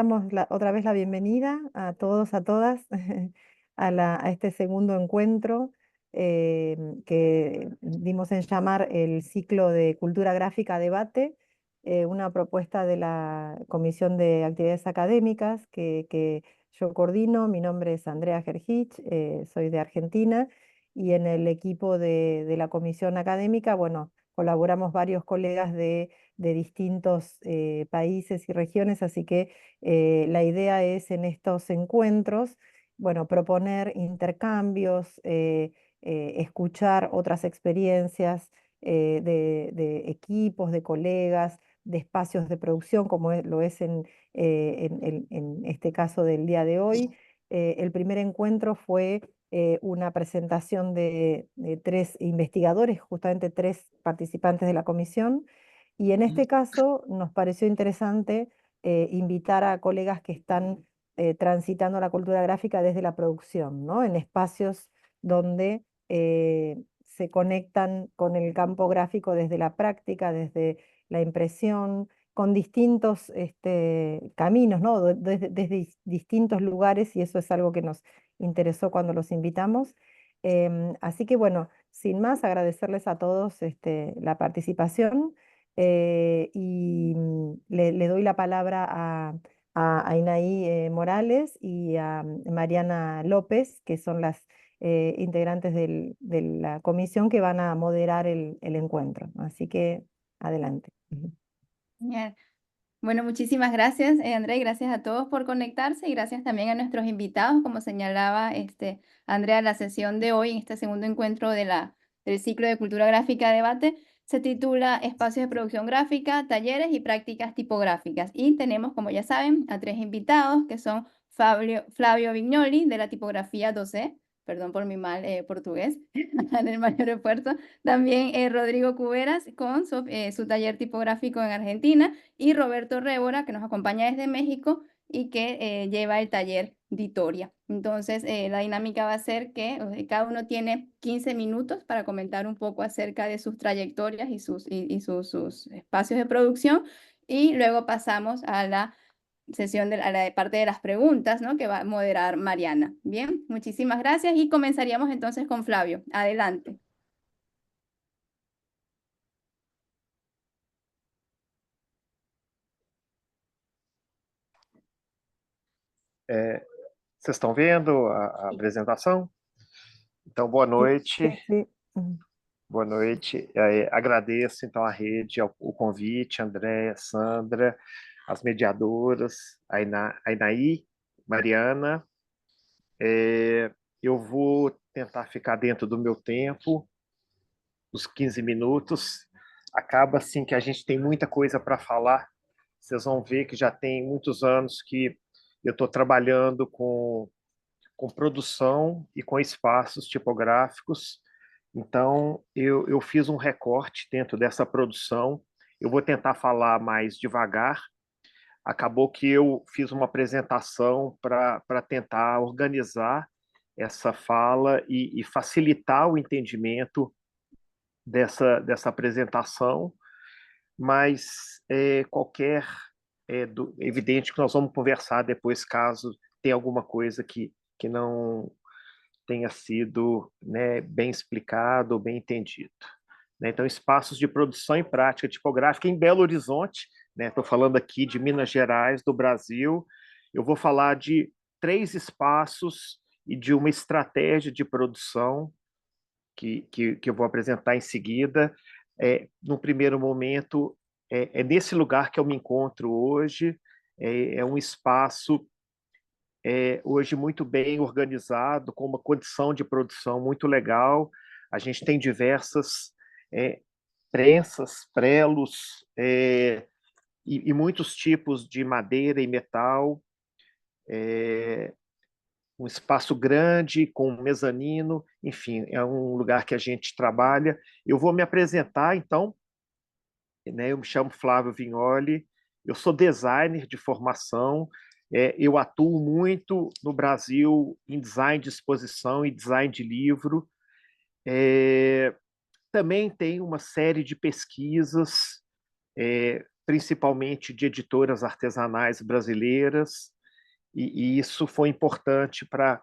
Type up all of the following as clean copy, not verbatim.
damos otra vez la bienvenida a todos, a todas, a este segundo encuentro que dimos en llamar el ciclo de Cultura Gráfica Debate, una propuesta de la Comisión de Actividades Académicas que yo coordino. Mi nombre es Andrea Gergich, soy de Argentina, y en el equipo de la Comisión Académica, bueno, colaboramos varios colegas de distintos países y regiones, así que la idea es en estos encuentros, bueno, proponer intercambios, escuchar otras experiencias de equipos, de colegas, de espacios de producción, como lo es en este caso del día de hoy. El primer encuentro fue una presentación de tres investigadores, justamente tres participantes de la comisión, y en este caso nos pareció interesante invitar a colegas que están transitando la cultura gráfica desde la producción, ¿no? En espacios donde se conectan con el campo gráfico desde la práctica, desde la impresión, con distintos caminos, ¿no? Desde distintos lugares, y eso es algo que nos interesó cuando los invitamos. Así que bueno, sin más, agradecerles a todos la participación, y le doy la palabra a Inaí Morales y a Mariana López, que son las integrantes de la comisión que van a moderar el encuentro. Así que adelante. Ujú. Genial. Bueno, muchísimas gracias, Andrea, y gracias a todos por conectarse y gracias también a nuestros invitados. Como señalaba Andrea, la sesión de hoy, en este segundo encuentro del ciclo de Cultura Gráfica Debate, se titula Espacios de Producción Gráfica, Talleres y Prácticas Tipográficas. Y tenemos, como ya saben, a tres invitados que son Flavio Vignoli, de la tipografía 12, perdón por mi mal portugués, en el mayor esfuerzo. También Rodrigo Cuberas con su taller tipográfico en Argentina, y Roberto Révora, que nos acompaña desde México y que lleva el taller Ditoria. Entonces, la dinámica va a ser que cada uno tiene 15 minutos para comentar un poco acerca de sus trayectorias y sus espacios de producción, y luego pasamos a la sesión a la parte de las preguntas, ¿no?, que va a moderar Mariana. Bien, muchísimas gracias y comenzaríamos entonces con Flavio. Adelante. Vocês estão vendo a apresentação? Então, boa noite. Sí. Ujú. Boa noite. Agradeço, então, a rede, o convite, Andréa, Sandra, as mediadoras, a Inaí, Mariana. Eu vou tentar ficar dentro do meu tempo, os 15 minutos. Acaba, assim, que a gente tem muita coisa para falar. Vocês vão ver que já tem muitos anos que eu estou trabalhando com produção e com espaços tipográficos. Então, eu fiz um recorte dentro dessa produção. Eu vou tentar falar mais devagar. Acabou que eu fiz uma apresentação para tentar organizar essa fala e facilitar o entendimento dessa apresentação, mas evidente que nós vamos conversar depois, caso tenha alguma coisa que não tenha sido, né, bem explicado ou bem entendido. Né? Então, espaços de produção e prática tipográfica em Belo Horizonte, estou falando aqui de Minas Gerais, do Brasil. Eu vou falar de 3 espaços e de uma estratégia de produção que eu vou apresentar em seguida. No primeiro momento, nesse lugar que eu me encontro hoje. É um espaço hoje muito bem organizado, com uma condição de produção muito legal. A gente tem diversas prensas, prelos, e muitos tipos de madeira e metal. Um espaço grande, com um mezanino, enfim, é um lugar que a gente trabalha. Eu vou me apresentar, então, né? Eu me chamo Flávio Vignoli, eu sou designer de formação, eu atuo muito no Brasil em design de exposição e design de livro. Também tenho uma série de pesquisas principalmente de editoras artesanais brasileiras, e isso foi importante para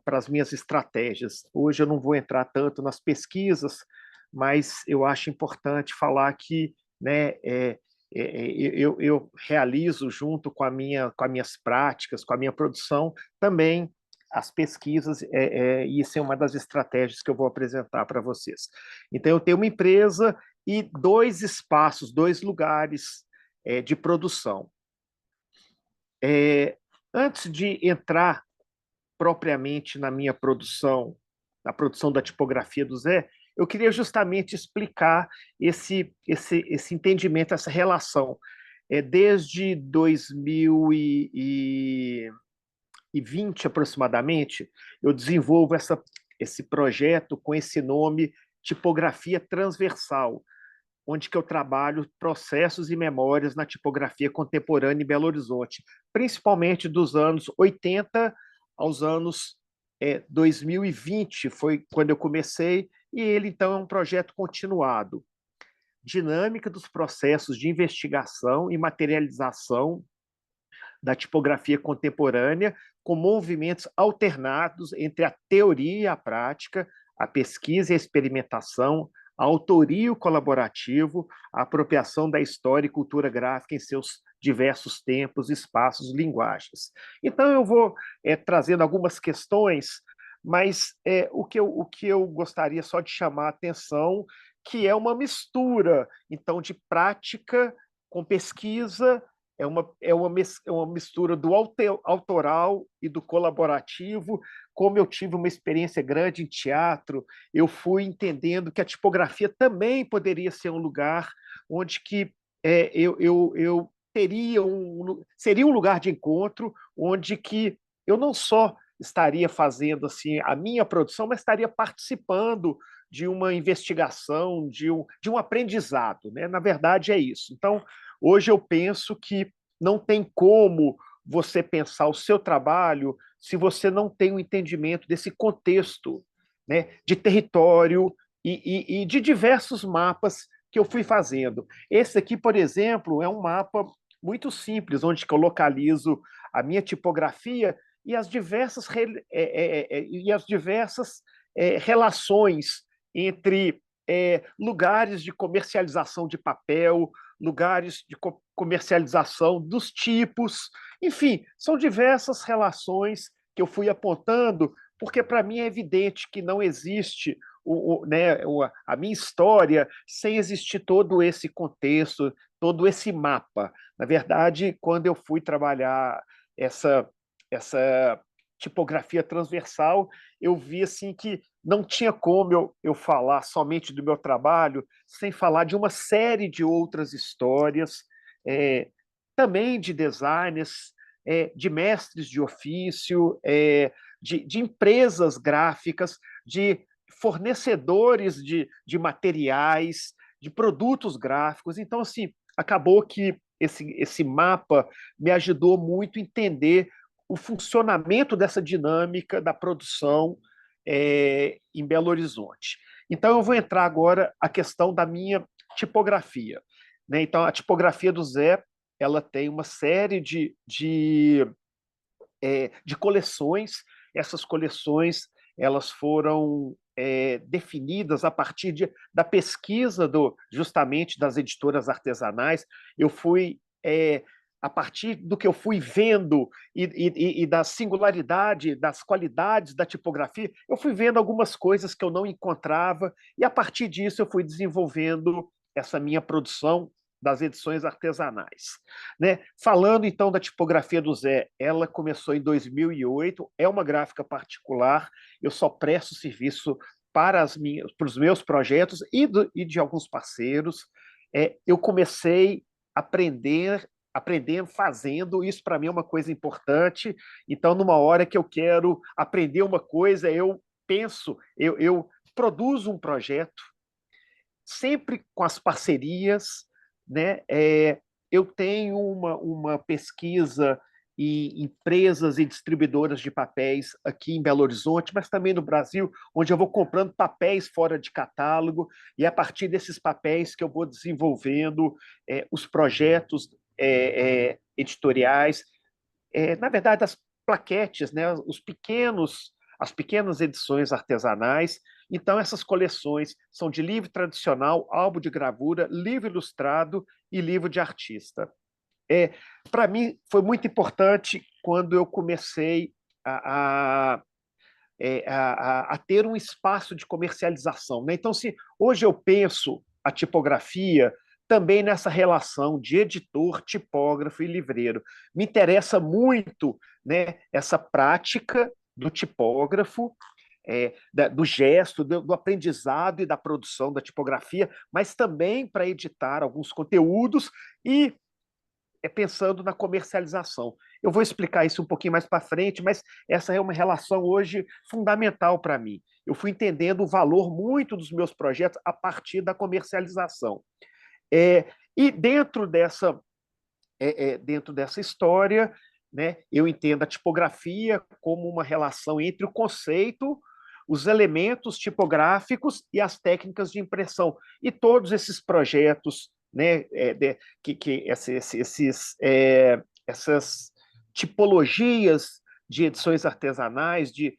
as minhas estratégias. Hoje eu não vou entrar tanto nas pesquisas, mas eu acho importante falar que, né, eu realizo junto com com as minhas práticas, com a minha produção, também as pesquisas, e isso é uma das estratégias que eu vou apresentar para vocês. Então, eu tenho uma empresa e 2 espaços, 2 lugares de produção. Antes de entrar propriamente na minha produção, na produção da tipografia do Zé, eu queria justamente explicar esse entendimento, essa relação. Desde 2020, aproximadamente, eu desenvolvo esse projeto com esse nome Tipografia Transversal, onde que eu trabalho processos e memórias na tipografia contemporânea em Belo Horizonte, principalmente dos anos 80 aos anos 2020, foi quando eu comecei, e ele, então, é um projeto continuado. Dinâmica dos processos de investigação e materialização da tipografia contemporânea, com movimentos alternados entre a teoria e a prática, a pesquisa e a experimentação, a autoria e o colaborativo, a apropriação da história e cultura gráfica em seus diversos tempos, espaços, linguagens. Então, eu vou trazendo algumas questões, mas o que eu gostaria só de chamar a atenção, que é uma mistura, então, de prática com pesquisa, é uma mistura do autoral e do colaborativo. Como eu tive uma experiência grande em teatro, eu fui entendendo que a tipografia também poderia ser um lugar onde que eu teria seria um lugar de encontro, onde que eu não só estaria fazendo assim a minha produção, mas estaria participando de uma investigação, de um aprendizado, né? Na verdade, é isso. Então, hoje eu penso que não tem como você pensar o seu trabalho se você não tem um entendimento desse contexto, né, de território e de diversos mapas que eu fui fazendo. Esse aqui, por exemplo, é um mapa muito simples, onde eu localizo a minha tipografia e as diversas relações entre lugares de comercialização de papel, lugares de comercialização dos tipos, enfim, são diversas relações que eu fui apontando, porque para mim é evidente que não existe a minha história sem existir todo esse contexto, todo esse mapa. Na verdade, quando eu fui trabalhar essa tipografia transversal, eu vi assim que não tinha como eu falar somente do meu trabalho sem falar de uma série de outras histórias, também de designers, de mestres de ofício, de empresas gráficas, de fornecedores de materiais, de produtos gráficos. Então, assim, acabou que esse mapa me ajudou muito a entender o funcionamento dessa dinâmica da produção em Belo Horizonte. Então, eu vou entrar agora a questão da minha tipografia, né? Então, a tipografia do Zé, ela tem uma série de coleções. Essas coleções elas foram definidas a partir da pesquisa justamente das editoras artesanais. Eu fui a partir do que eu fui vendo e da singularidade, das qualidades da tipografia, eu fui vendo algumas coisas que eu não encontrava, e a partir disso eu fui desenvolvendo essa minha produção das edições artesanais, né? Falando então da tipografia do Zé, ela começou em 2008, é uma gráfica particular, eu só presto serviço para os meus projetos e de alguns parceiros. Eu comecei aprendendo, fazendo. Isso para mim é uma coisa importante. Então, numa hora que eu quero aprender uma coisa, eu penso, eu produzo um projeto, sempre com as parcerias, né? Eu tenho uma pesquisa e empresas e distribuidoras de papéis aqui em Belo Horizonte, mas também no Brasil, onde eu vou comprando papéis fora de catálogo, e é a partir desses papéis que eu vou desenvolvendo os projetos editoriais, na verdade, as plaquetes, né, as pequenas edições artesanais. Então, essas coleções são de livro tradicional, álbum de gravura, livro ilustrado e livro de artista. Para mim, foi muito importante quando eu comecei a, a ter um espaço de comercialização, né? Então, se hoje eu penso a tipografia também nessa relação de editor, tipógrafo e livreiro, me interessa muito, né, essa prática do tipógrafo, do gesto, do aprendizado e da produção da tipografia, mas também para editar alguns conteúdos e pensando na comercialização. Eu vou explicar isso um pouquinho mais para frente, mas essa é uma relação hoje fundamental para mim. Eu fui entendendo o valor muito dos meus projetos a partir da comercialização. E dentro dessa história, né, eu entendo a tipografia como uma relação entre o conceito, os elementos tipográficos e as técnicas de impressão. E todos esses projetos, né, essas tipologias de edições artesanais, de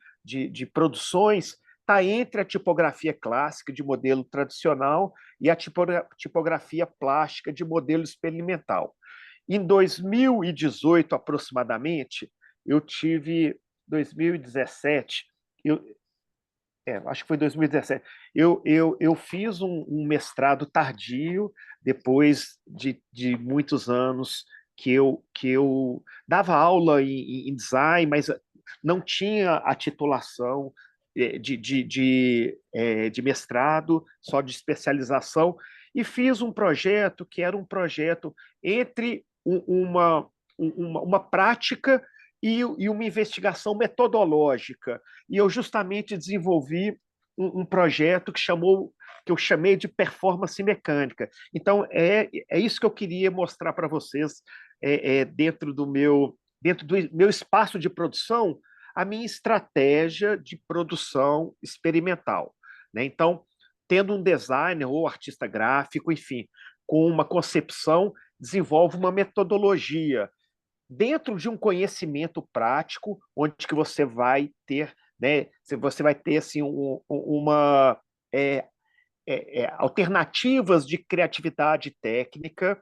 produções, está entre a tipografia clássica de modelo tradicional e a tipografia plástica de modelo experimental. Em 2018, aproximadamente, 2017, acho que foi 2017, eu fiz um mestrado tardio, depois de muitos anos que eu dava aula em design, mas não tinha a titulação de mestrado, só de especialização, e fiz um projeto que era um projeto entre uma prática e uma investigação metodológica. E eu justamente desenvolvi um projeto que eu chamei de performance mecânica. Então, é isso que eu queria mostrar para vocês dentro do meu espaço de produção, a minha estratégia de produção experimental, né? Então, tendo um designer ou artista gráfico, enfim, com uma concepção, desenvolve uma metodologia dentro de um conhecimento prático, onde que você vai ter, né, você vai ter assim, alternativas de criatividade técnica,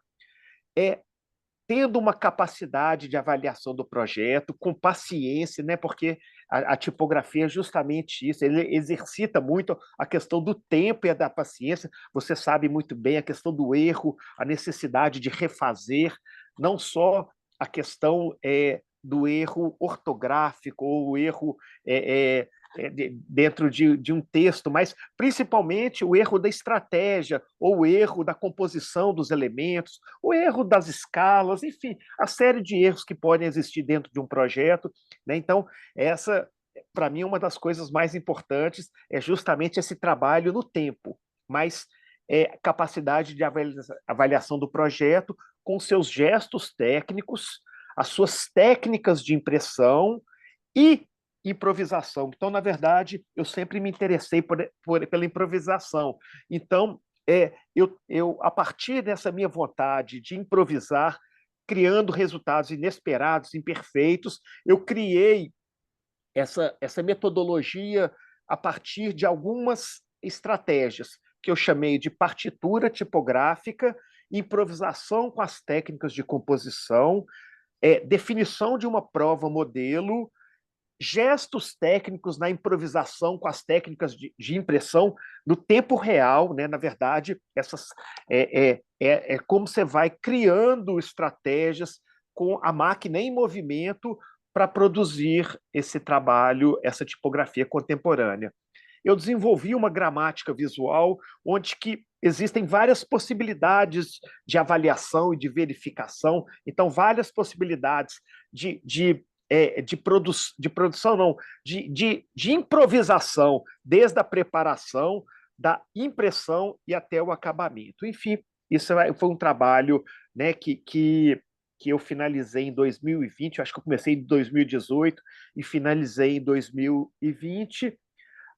tendo uma capacidade de avaliação do projeto, com paciência, né? Porque a tipografia é justamente isso, ele exercita muito a questão do tempo e da paciência. Você sabe muito bem a questão do erro, a necessidade de refazer, não só a questão do erro ortográfico ou o erro dentro de um texto, mas principalmente o erro da estratégia, ou o erro da composição dos elementos, o erro das escalas, enfim, a série de erros que podem existir dentro de um projeto, né? Então, essa, para mim, uma das coisas mais importantes é justamente esse trabalho no tempo, mas capacidade de avaliação do projeto com seus gestos técnicos, as suas técnicas de impressão e improvisação. Então, na verdade, eu sempre me interessei pela improvisação. Então, a partir dessa minha vontade de improvisar, criando resultados inesperados, imperfeitos, eu criei essa metodologia a partir de algumas estratégias que eu chamei de partitura tipográfica, improvisação com as técnicas de composição, definição de uma prova modelo, gestos técnicos na improvisação com as técnicas de impressão no tempo real, né? Na verdade, é como você vai criando estratégias com a máquina em movimento para produzir esse trabalho, essa tipografia contemporânea. Eu desenvolvi uma gramática visual onde que existem várias possibilidades de avaliação e de verificação, então várias possibilidades de produção, não, de improvisação, desde a preparação, da impressão e até o acabamento. Enfim, isso foi um trabalho, né, que que eu finalizei em 2020, acho que eu comecei em 2018 e finalizei em 2020,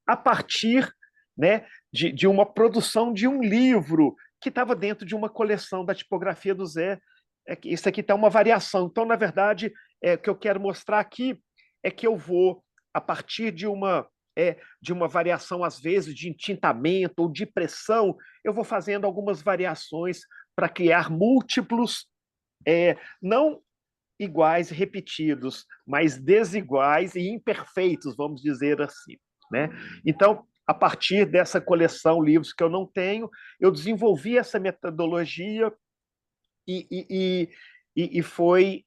a partir, né, de uma produção de um livro que estava dentro de uma coleção da tipografia do Zé. Isso aqui está uma variação. Então, na verdade, o que eu quero mostrar aqui é que eu vou, a partir de uma variação, às vezes, de entintamento ou de pressão, eu vou fazendo algumas variações para criar múltiplos, não iguais e repetidos, mas desiguais e imperfeitos, vamos dizer assim, né? Então, a partir dessa coleção livros que eu não tenho, eu desenvolvi essa metodologia e foi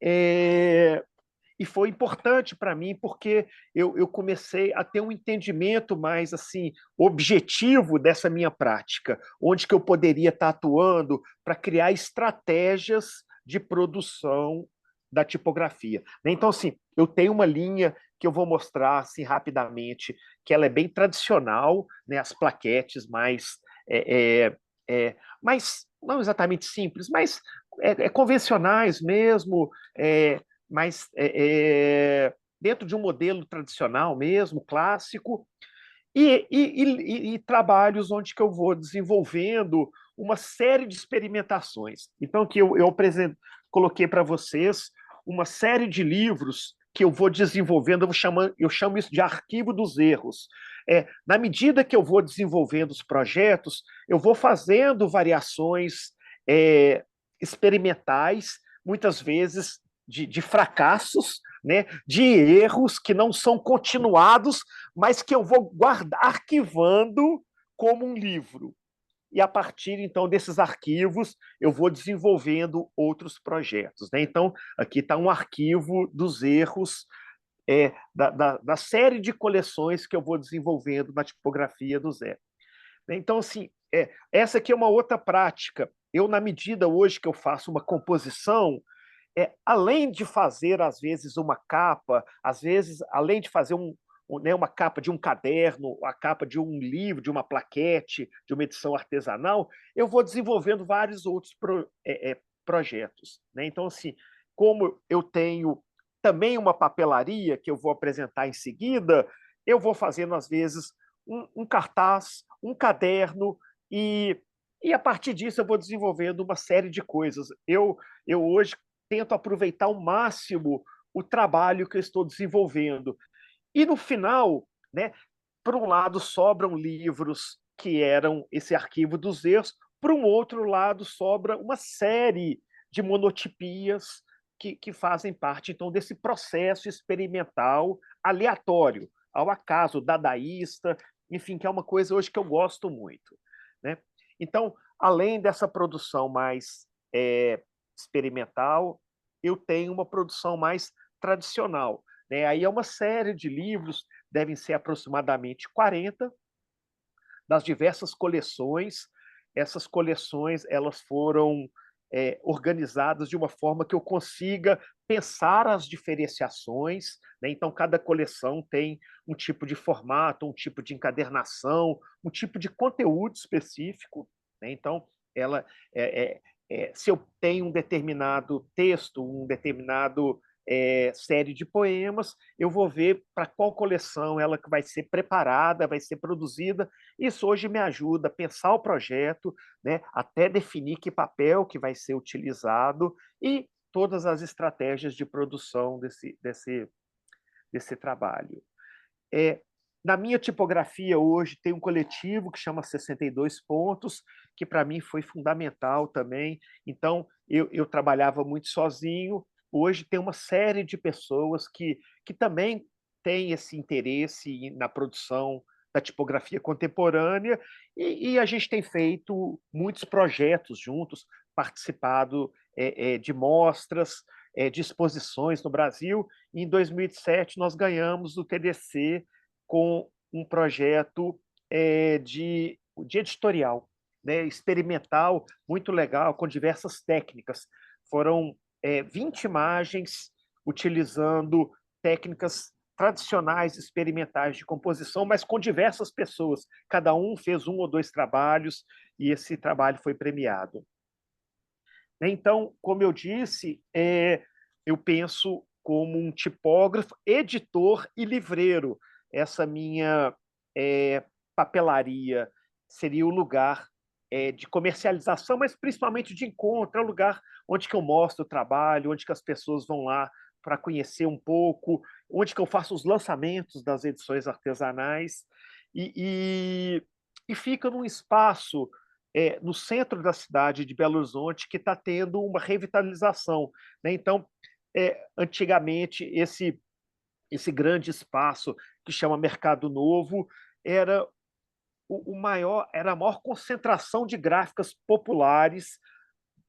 importante para mim, porque eu comecei a ter um entendimento mais assim objetivo dessa minha prática, onde que eu poderia estar atuando para criar estratégias de produção da tipografia. Então, assim, eu tenho uma linha que eu vou mostrar assim rapidamente, que ela é bem tradicional, né? As plaquetes mais não exatamente simples, mas convencionais mesmo, mas dentro de um modelo tradicional mesmo, clássico, e trabalhos onde que eu vou desenvolvendo uma série de experimentações. Então, que eu coloquei para vocês uma série de livros que eu vou desenvolvendo, eu chamo isso de arquivo dos erros. Na medida que eu vou desenvolvendo os projetos, eu vou fazendo variações experimentais, muitas vezes de fracassos, né, de erros que não são continuados, mas que eu vou arquivando como um livro. E a partir, então, desses arquivos, eu vou desenvolvendo outros projetos, né? Então, aqui está um arquivo dos erros da série de coleções que eu vou desenvolvendo na tipografia do Zé. Então, assim, essa aqui é uma outra prática. Eu, na medida hoje que eu faço uma composição, além de fazer, às vezes, uma capa, às vezes, além de fazer uma capa de um caderno, a capa de um livro, de uma plaquete, de uma edição artesanal, eu vou desenvolvendo vários outros projetos, né? Então, assim, como eu tenho também uma papelaria que eu vou apresentar em seguida, eu vou fazendo, às vezes, um cartaz, um caderno, e a partir disso eu vou desenvolvendo uma série de coisas. Eu hoje tento aproveitar ao máximo o trabalho que eu estou desenvolvendo. E no final, né, por um lado, sobram livros que eram esse arquivo dos erros, por um outro lado, sobra uma série de monotipias que fazem parte, então, desse processo experimental aleatório, ao acaso, dadaísta, enfim, que é uma coisa hoje que eu gosto muito, né? Então, além dessa produção mais experimental, eu tenho uma produção mais tradicional, né? Aí é uma série de livros, devem ser aproximadamente 40, das diversas coleções. Essas coleções elas foram organizadas de uma forma que eu consiga pensar as diferenciações, né? Então, cada coleção tem um tipo de formato, um tipo de encadernação, um tipo de conteúdo específico, né? Então, ela se eu tenho um determinado texto, um determinado série de poemas, eu vou ver para qual coleção ela vai ser preparada, vai ser produzida. Isso hoje me ajuda a pensar o projeto, né, até definir que papel que vai ser utilizado e todas as estratégias de produção desse trabalho. Na minha tipografia hoje tem um coletivo que chama 62 Pontos, que para mim foi fundamental também. Então, eu trabalhava muito sozinho. Hoje tem uma série de pessoas que também têm esse interesse na produção da tipografia contemporânea, e a gente tem feito muitos projetos juntos, participado de mostras, de exposições no Brasil. E em 2007 nós ganhamos o TDC com um projeto de editorial, né, experimental, muito legal, com diversas técnicas. Foram 20 imagens utilizando técnicas tradicionais, experimentais de composição, mas com diversas pessoas. Cada um fez um ou dois trabalhos e esse trabalho foi premiado. né? Então, como eu disse, eu penso como um tipógrafo, editor e livreiro. Essa minha papelaria seria o lugar de comercialização, mas principalmente de encontro, é o lugar onde que eu mostro o trabalho, onde que as pessoas vão lá para conhecer um pouco, onde que eu faço os lançamentos das edições artesanais, e fica num espaço no centro da cidade de Belo Horizonte que está tendo uma revitalização, né? Então, antigamente, esse grande espaço que chama Mercado Novo era era a maior concentração de gráficas populares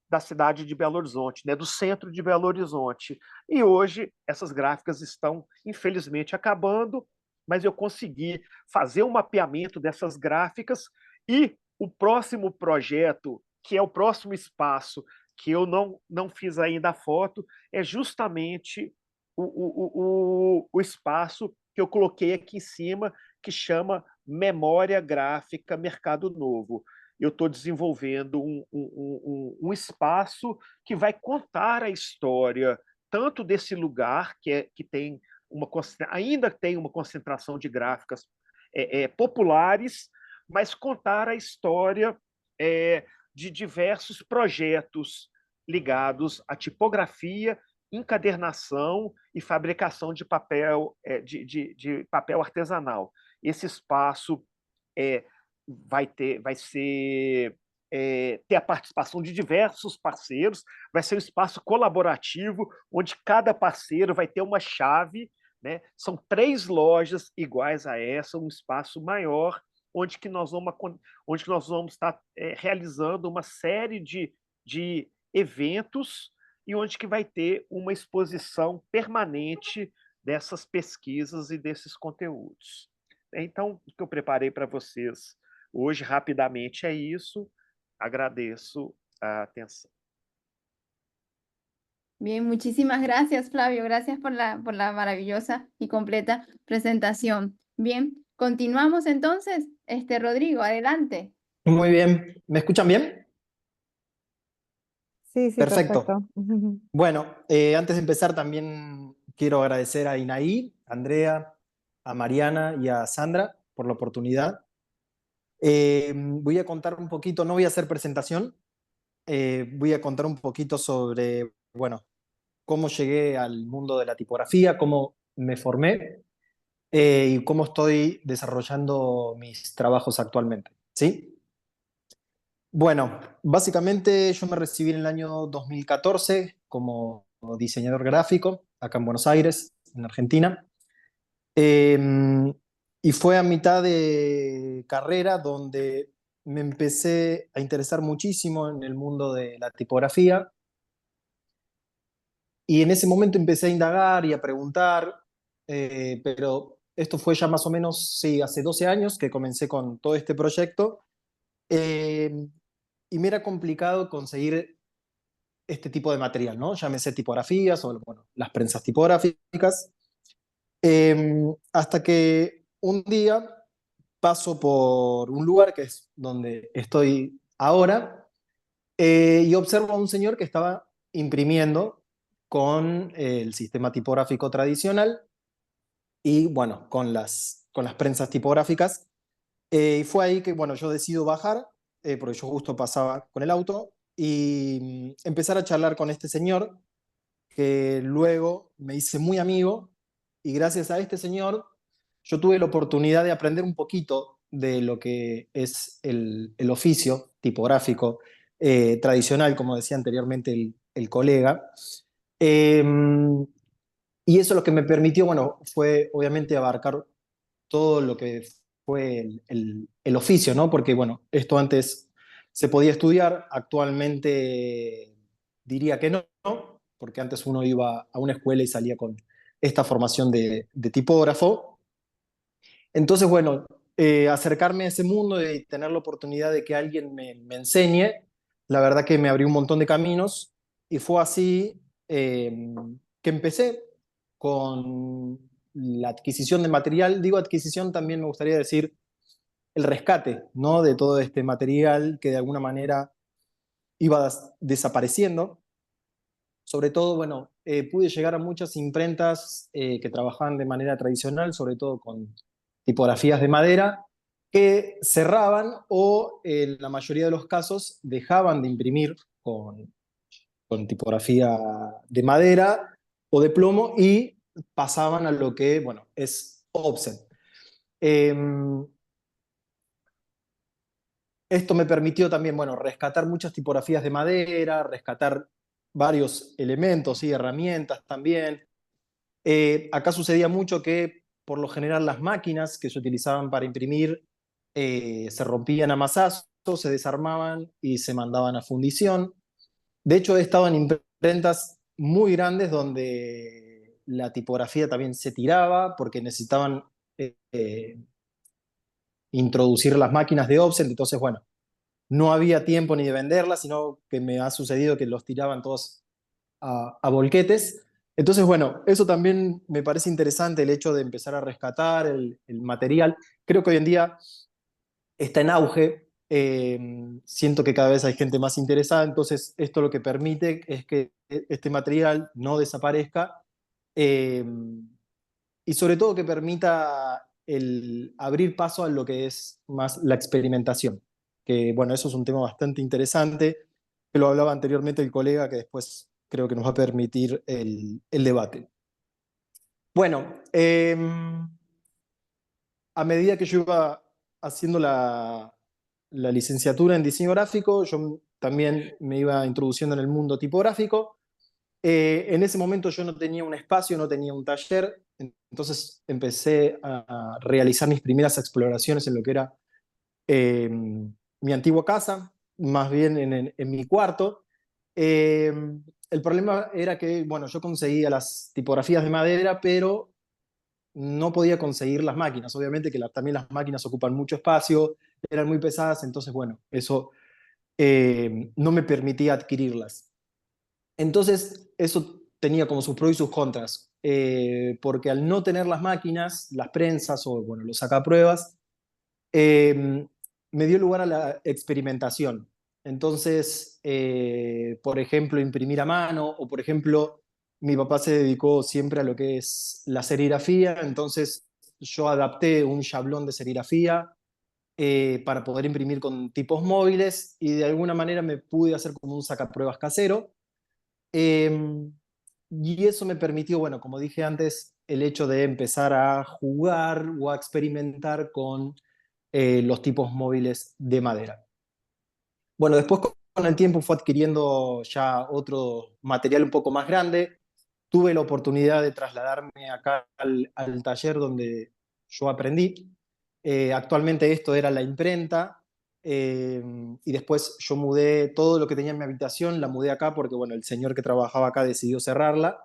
da cidade de Belo Horizonte, né, do centro de Belo Horizonte. E hoje essas gráficas estão, infelizmente, acabando, mas eu consegui fazer um mapeamento dessas gráficas e o próximo projeto, que é o próximo espaço, que eu não fiz ainda a foto, é justamente o espaço que eu coloquei aqui em cima, que chama Memória Gráfica Mercado Novo. Eu estou desenvolvendo um espaço que vai contar a história tanto desse lugar, que tem ainda tem uma concentração de gráficas populares, mas contar a história de diversos projetos ligados à tipografia, encadernação e fabricação de papel, de papel artesanal. Esse espaço vai ser ter a participação de diversos parceiros, vai ser um espaço colaborativo, onde cada parceiro vai ter uma chave, né? São 3 lojas iguais a essa, um espaço maior, onde que nós vamos estar realizando uma série de eventos e onde que vai ter uma exposição permanente dessas pesquisas e desses conteúdos. Então, o que eu preparei para vocês hoje, rapidamente, é isso. Agradeço a atenção. Bien, muchísimas gracias, Flavio. Gracias por la maravillosa y completa presentación. Bien, continuamos entonces. Rodrigo, adelante. Muy bien. ¿Me escuchan bien? Sí, sí, Perfecto. perfecto. Bueno, antes de empezar también quiero agradecer a Inaí, a Andrea, a Mariana y a Sandra por la oportunidad. Voy a contar un poquito, no voy a hacer presentación, voy a contar un poquito sobre, bueno, cómo llegué al mundo de la tipografía, cómo me formé y cómo estoy desarrollando mis trabajos actualmente, ¿sí? Bueno, básicamente yo me recibí en el año 2014 como diseñador gráfico acá en Buenos Aires, en Argentina. Y fue a mitad de carrera donde me empecé a interesar muchísimo en el mundo de la tipografía. Y en ese momento empecé a indagar y a preguntar, pero esto fue ya más o menos, sí, hace 12 años que comencé con todo este proyecto. Y me era complicado conseguir este tipo de material, ¿no? Llámese tipografías o, bueno, las prensas tipográficas. Hasta que un día paso por un lugar que es donde estoy ahora y observo a un señor que estaba imprimiendo con el sistema tipográfico tradicional y, bueno, con las prensas tipográficas. Y fue ahí que, bueno, yo decido bajar, porque yo justo pasaba con el auto, y empezar a charlar con este señor, que luego me hice muy amigo, y gracias a este señor yo tuve la oportunidad de aprender un poquito de lo que es el oficio tipográfico tradicional, como decía anteriormente el colega. Eh, y eso lo que me permitió, bueno, fue obviamente abarcar todo lo que fue el oficio, ¿no? Porque, bueno, esto antes se podía estudiar, actualmente diría que no, porque antes uno iba a una escuela y salía con esta formación de tipógrafo. Entonces, bueno, acercarme a ese mundo y tener la oportunidad de que alguien me enseñe, la verdad que me abrió un montón de caminos y fue así que empecé con la adquisición de material. Digo adquisición, también me gustaría decir el rescate, ¿no? De todo este material que de alguna manera iba desapareciendo. Sobre todo, bueno, pude llegar a muchas imprentas que trabajaban de manera tradicional, sobre todo con tipografías de madera, que cerraban o en la mayoría de los casos dejaban de imprimir con tipografía de madera o de plomo y pasaban a lo que, bueno, es offset. Esto me permitió también, bueno, rescatar muchas tipografías de madera, rescatar varios elementos y herramientas también. Acá sucedía mucho que, por lo general, las máquinas que se utilizaban para imprimir se rompían a masazos, se desarmaban y se mandaban a fundición. De hecho, he estado en imprentas muy grandes donde la tipografía también se tiraba porque necesitaban introducir las máquinas de offset. Entonces, bueno, no había tiempo ni de venderlas, sino que me ha sucedido que los tiraban todos a volquetes. Entonces, bueno, eso también me parece interesante, el hecho de empezar a rescatar el material. Creo que hoy en día está en auge. Siento que cada vez hay gente más interesada, entonces esto lo que permite es que este material no desaparezca eh, y sobre todo que permita el abrir paso a lo que es más la experimentación, que bueno, eso es un tema bastante interesante, que lo hablaba anteriormente el colega, que después creo que nos va a permitir el debate. Bueno, a medida que yo iba haciendo la licenciatura en diseño gráfico, yo también me iba introduciendo en el mundo tipográfico. En ese momento yo no tenía un espacio, no tenía un taller, entonces empecé a realizar mis primeras exploraciones en lo que era mi antigua casa, más bien en mi cuarto. Eh, el problema era que, bueno, yo conseguía las tipografías de madera, pero no podía conseguir las máquinas. Obviamente que también las máquinas ocupan mucho espacio, eran muy pesadas, entonces, bueno, eso no me permitía adquirirlas. Entonces, eso tenía como sus pros y sus contras, porque al no tener las máquinas, las prensas o, bueno, los sacapruebas, me dio lugar a la experimentación. Entonces, por ejemplo, imprimir a mano, o por ejemplo, mi papá se dedicó siempre a lo que es la serigrafía, entonces yo adapté un shablón de serigrafía para poder imprimir con tipos móviles y de alguna manera me pude hacer como un sacapruebas casero. Y eso me permitió, bueno, como dije antes, el hecho de empezar a jugar o a experimentar con los tipos móviles de madera. Bueno, después con el tiempo fue adquiriendo ya otro material un poco más grande. Tuve la oportunidad de trasladarme acá al taller donde yo aprendí. Actualmente esto era la imprenta y después yo mudé todo lo que tenía en mi habitación, la mudé acá porque bueno, el señor que trabajaba acá decidió cerrarla.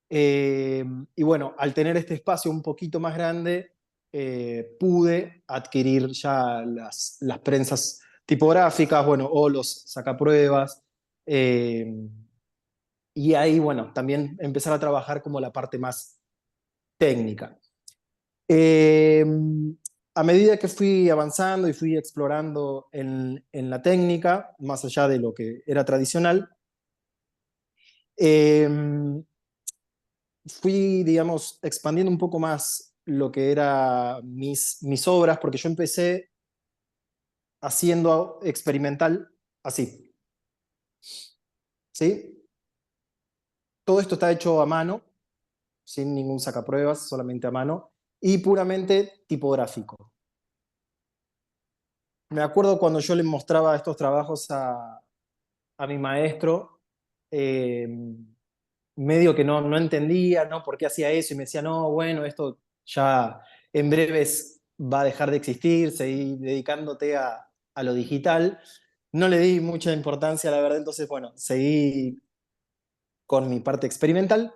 Y bueno, al tener este espacio un poquito más grande, pude adquirir ya las prensas tipográficas, bueno, o los sacapruebas. Y ahí, bueno, también empezar a trabajar como la parte más técnica. Eh, a medida que fui avanzando y fui explorando en la técnica, más allá de lo que era tradicional, eh, fui, digamos, expandiendo un poco más lo que eran mis obras, porque yo empecé haciendo experimental así, ¿sí? Todo esto está hecho a mano, sin ningún sacapruebas, solamente a mano, y puramente tipográfico. Me acuerdo cuando yo le mostraba estos trabajos a mi maestro, eh, medio que no entendía, ¿no? Por qué hacía eso, y me decía, no, bueno, esto ya en breves va a dejar de existir, seguí dedicándote a lo digital. No le di mucha importancia, la verdad, entonces, bueno, seguí con mi parte experimental.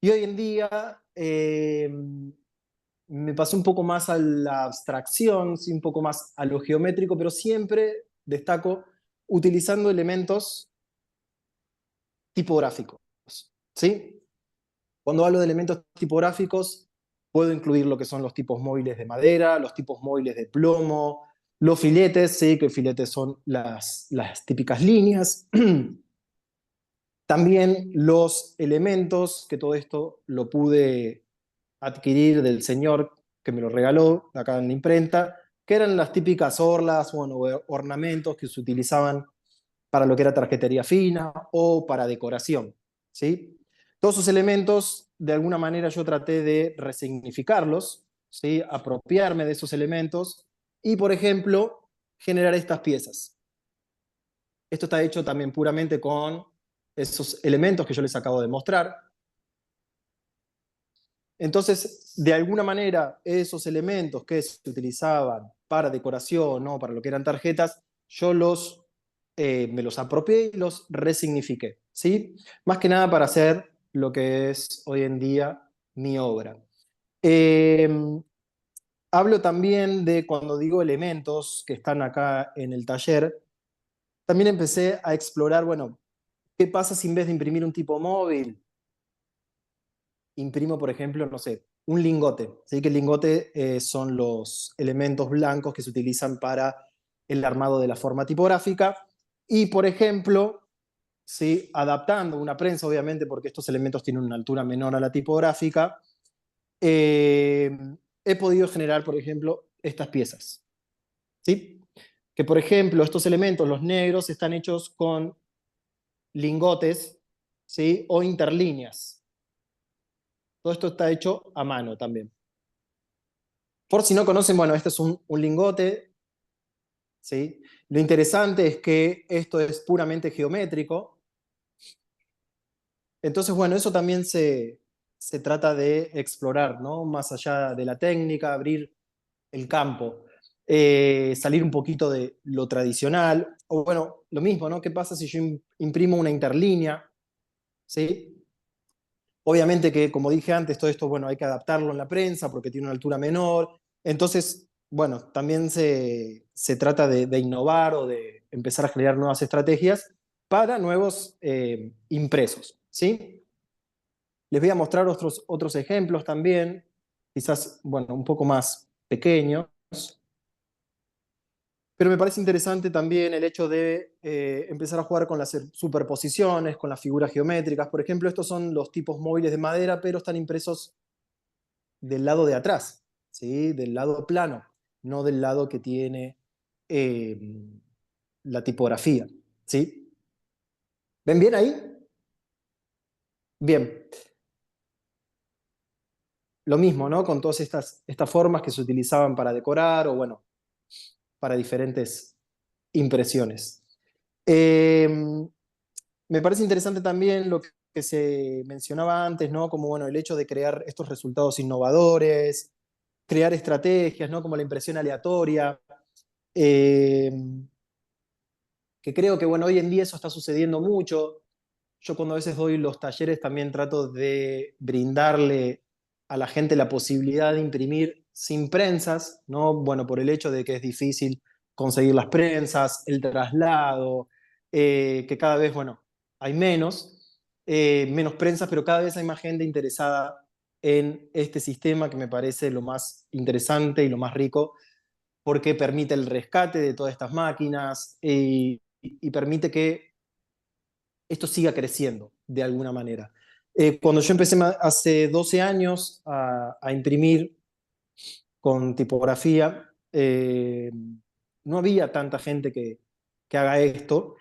Y hoy en día me pasé un poco más a la abstracción, sí, un poco más a lo geométrico, pero siempre destaco utilizando elementos tipográficos, ¿sí? Cuando hablo de elementos tipográficos, puedo incluir lo que son los tipos móviles de madera, los tipos móviles de plomo, Los filetes, sí, que filetes son las típicas líneas. También los elementos, que todo esto lo pude adquirir del señor que me lo regaló acá en la imprenta, que eran las típicas orlas, bueno, ornamentos que se utilizaban para lo que era tarjetería fina o para decoración, ¿sí? Todos esos elementos, de alguna manera yo traté de resignificarlos, ¿sí? Apropiarme de esos elementos y, por ejemplo, generar estas piezas. Esto está hecho también puramente con esos elementos que yo les acabo de mostrar. Entonces, de alguna manera, esos elementos que se utilizaban para decoración o para lo que eran tarjetas, yo me los apropié y los resignifiqué, ¿sí? Más que nada para hacer lo que es hoy en día mi obra. Eh, Hablo también de cuando digo elementos que están acá en el taller, también empecé a explorar, bueno, ¿qué pasa si en vez de imprimir un tipo móvil, imprimo, por ejemplo, no sé, un lingote? ¿Sí? Que el lingote son los elementos blancos que se utilizan para el armado de la forma tipográfica. Y, por ejemplo, ¿sí? Adaptando una prensa, obviamente, porque estos elementos tienen una altura menor a la tipográfica, he podido generar, por ejemplo, estas piezas. ¿Sí? Que, por ejemplo, estos elementos, los negros, están hechos con lingotes, ¿sí? O interlíneas. Todo esto está hecho a mano también. Por si no conocen, bueno, este es un lingote, ¿sí? Lo interesante es que esto es puramente geométrico. Entonces, bueno, eso también se trata de explorar, ¿no? Más allá de la técnica, abrir el campo, salir un poquito de lo tradicional. O bueno, lo mismo, ¿no? ¿Qué pasa si yo imprimo una interlínea? ¿Sí? Obviamente que, como dije antes, todo esto, bueno, hay que adaptarlo en la prensa porque tiene una altura menor. Entonces, bueno, también se trata de innovar o de empezar a generar nuevas estrategias para nuevos impresos, ¿sí? Les voy a mostrar otros ejemplos también, quizás, bueno, un poco más pequeños. Pero me parece interesante también el hecho de empezar a jugar con las superposiciones, con las figuras geométricas. Por ejemplo, estos son los tipos móviles de madera, pero están impresos del lado de atrás, ¿sí? Del lado plano, no del lado que tiene eh, la tipografía, ¿sí? ¿Ven bien ahí? Bien. Lo mismo, ¿no? Con todas estas formas que se utilizaban para decorar o, bueno, para diferentes impresiones. Me parece interesante también lo que se mencionaba antes, ¿no? Como, bueno, el hecho de crear estos resultados innovadores, crear estrategias, ¿no? Como la impresión aleatoria, eh, que creo que, bueno, hoy en día eso está sucediendo mucho. Yo cuando a veces doy los talleres también trato de brindarle a la gente la posibilidad de imprimir sin prensas, ¿no? Bueno, por el hecho de que es difícil conseguir las prensas, el traslado, que cada vez, bueno, hay menos prensas, pero cada vez hay más gente interesada en este sistema que me parece lo más interesante y lo más rico, porque permite el rescate de todas estas máquinas y permite que esto siga creciendo de alguna manera. Cuando yo empecé hace 12 años a imprimir con tipografía, no había tanta gente que haga esto.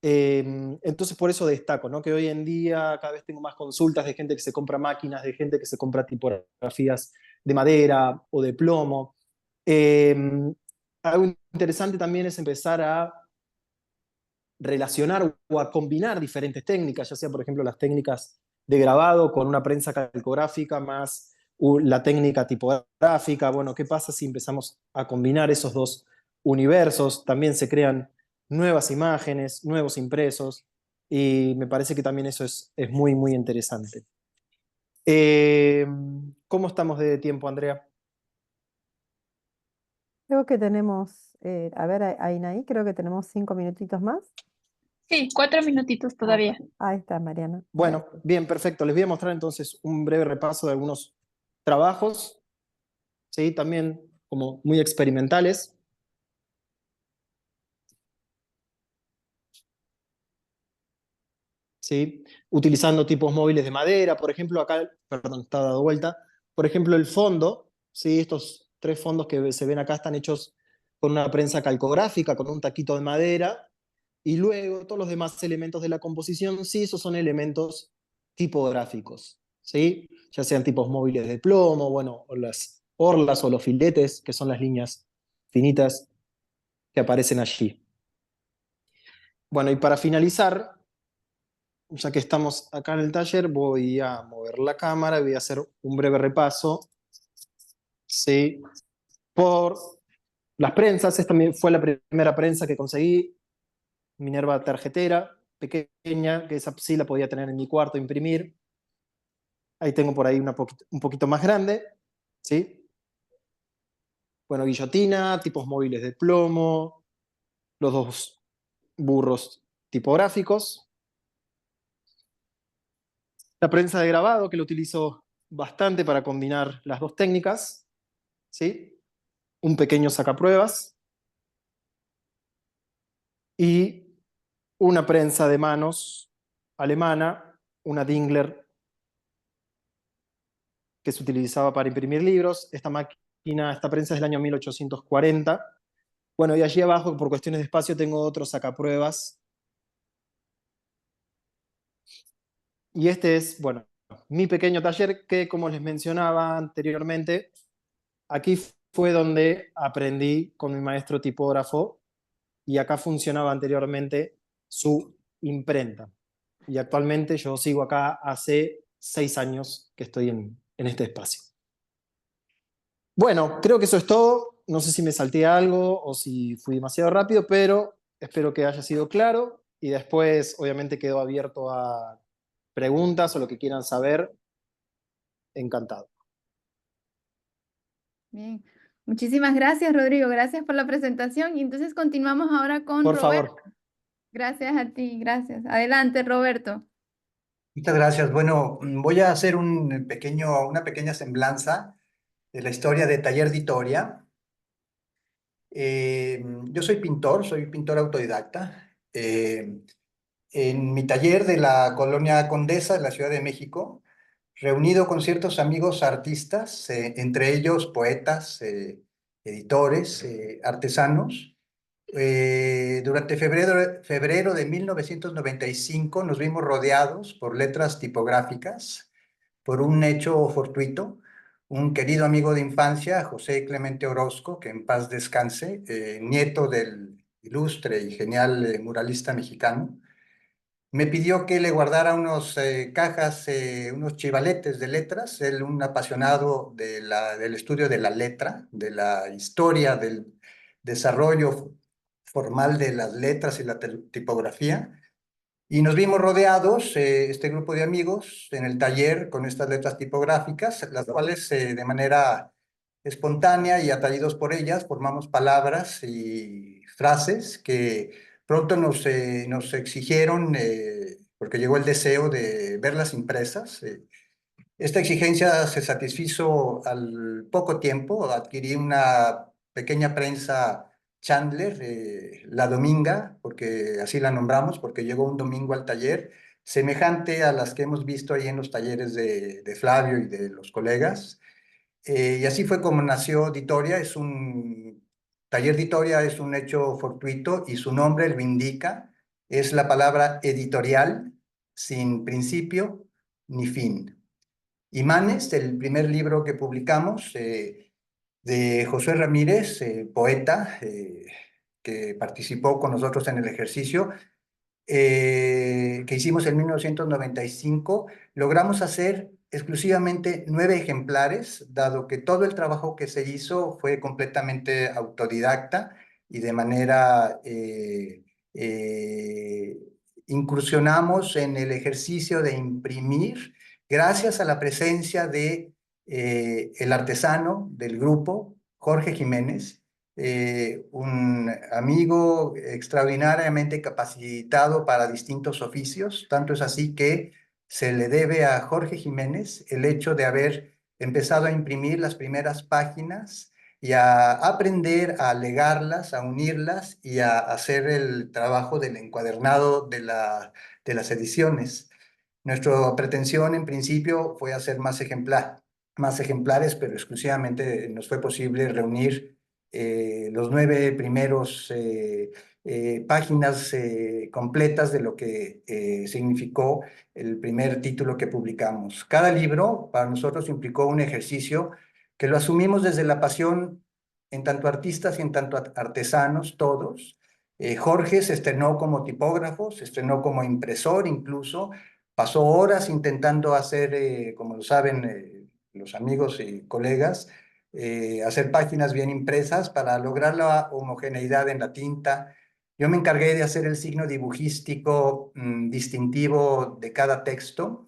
Entonces por eso destaco, ¿no? Que hoy en día cada vez tengo más consultas de gente que se compra máquinas, de gente que se compra tipografías de madera o de plomo. Eh, Algo interesante también es empezar a relacionar o a combinar diferentes técnicas, ya sea, por ejemplo, las técnicas de grabado con una prensa calcográfica más la técnica tipográfica. Bueno, ¿qué pasa si empezamos a combinar esos dos universos? También se crean nuevas imágenes, nuevos impresos, y me parece que también eso es muy, muy interesante. Eh, ¿Cómo estamos de tiempo, Andrea? Creo que tenemos, a ver, Ainaí, creo que tenemos 5 minutitos más. Sí, 4 minutitos todavía. Ahí está, Mariana. Bueno, bien, perfecto. Les voy a mostrar entonces un breve repaso de algunos trabajos, ¿sí? También como muy experimentales. ¿sí? Utilizando tipos móviles de madera, por ejemplo, acá, perdón, está dado vuelta, por ejemplo, el fondo, ¿sí? Estos tres fondos que se ven acá están hechos con una prensa calcográfica, con un taquito de madera, y luego todos los demás elementos de la composición, sí, esos son elementos tipográficos, ¿sí? Ya sean tipos móviles de plomo, bueno, o las orlas o los filetes, que son las líneas finitas que aparecen allí. Bueno, y para finalizar, ya que estamos acá en el taller, voy a mover la cámara y voy a hacer un breve repaso, ¿sí? Por las prensas. Esta también fue la primera prensa que conseguí, Minerva tarjetera, pequeña, que esa sí la podía tener en mi cuarto, imprimir. Ahí tengo por ahí un poquito más grande, ¿sí? Bueno, guillotina, tipos móviles de plomo, los dos burros tipográficos. La prensa de grabado, que lo utilizo bastante para combinar las dos técnicas, ¿sí? Un pequeño sacapruebas y una prensa de manos alemana, una Dingler, que se utilizaba para imprimir libros. Esta prensa es del año 1840. Bueno, y allí abajo, por cuestiones de espacio, tengo otros sacapruebas. Y este es, bueno, mi pequeño taller que, como les mencionaba anteriormente, aquí fue donde aprendí con mi maestro tipógrafo y acá funcionaba anteriormente su imprenta. Y actualmente yo sigo acá hace 6 años que estoy en este espacio. Bueno, creo que eso es todo. No sé si me salté algo o si fui demasiado rápido, pero espero que haya sido claro y después obviamente quedo abierto a preguntas o lo que quieran saber. Encantado. Bien. Muchísimas gracias, Rodrigo. Gracias por la presentación. Y entonces continuamos ahora con Por Roberto. favor. Gracias a ti, gracias. Adelante, Roberto. Muchas gracias. Bueno, voy a hacer una pequeña semblanza de la historia de Taller Ditoria. Yo soy pintor autodidacta. En mi taller de la colonia Condesa de la Ciudad de México, reunido con ciertos amigos artistas, entre ellos poetas, editores, artesanos. Durante febrero de 1995 nos vimos rodeados por letras tipográficas, por un hecho fortuito. Un querido amigo de infancia, José Clemente Orozco, que en paz descanse, nieto del ilustre y genial muralista mexicano, me pidió que le guardara unos cajas, unos chivaletes de letras. Él, un apasionado del estudio de la letra, de la historia, del desarrollo formal de las letras y la tipografía. Y nos vimos rodeados, este grupo de amigos, en el taller con estas letras tipográficas, las cuales de manera espontánea y atraídos por ellas formamos palabras y frases que pronto nos exigieron, porque llegó el deseo de verlas impresas. Esta exigencia se satisfizo al poco tiempo. Adquirí una pequeña prensa Chandler, La Dominga, porque así la nombramos, porque llegó un domingo al taller, semejante a las que hemos visto ahí en los talleres de Flavio y de los colegas. Y así fue como nació Ditoria. Taller Ditoria es un hecho fortuito y su nombre lo indica. Es la palabra editorial, sin principio ni fin. Imanes, el primer libro que publicamos, de José Ramírez, poeta, que participó con nosotros en el ejercicio, que hicimos en 1995, logramos hacer exclusivamente 9 ejemplares, dado que todo el trabajo que se hizo fue completamente autodidacta y de manera incursionamos en el ejercicio de imprimir gracias a la presencia de el artesano del grupo, Jorge Jiménez, un amigo extraordinariamente capacitado para distintos oficios. Tanto es así que se le debe a Jorge Jiménez el hecho de haber empezado a imprimir las primeras páginas y a aprender a legarlas, a unirlas y a hacer el trabajo del encuadernado de las ediciones. Nuestra pretensión en principio fue hacer más ejemplares, pero exclusivamente nos fue posible reunir los 9 primeros páginas completas de lo que significó el primer título que publicamos. Cada libro para nosotros implicó un ejercicio que lo asumimos desde la pasión en tanto artistas y en tanto artesanos, todos. Jorge se estrenó como tipógrafo, se estrenó como impresor incluso, pasó horas intentando hacer, como lo saben los amigos y colegas, hacer páginas bien impresas para lograr la homogeneidad en la tinta. Yo me encargué de hacer el signo dibujístico distintivo de cada texto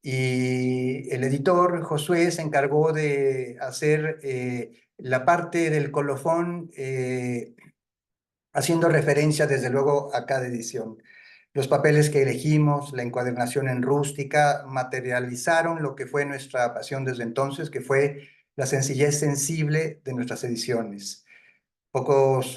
y el editor Josué se encargó de hacer la parte del colofón haciendo referencia desde luego a cada edición. Los papeles que elegimos, la encuadernación en rústica, materializaron lo que fue nuestra pasión desde entonces, que fue la sencillez sensible de nuestras ediciones. Pocos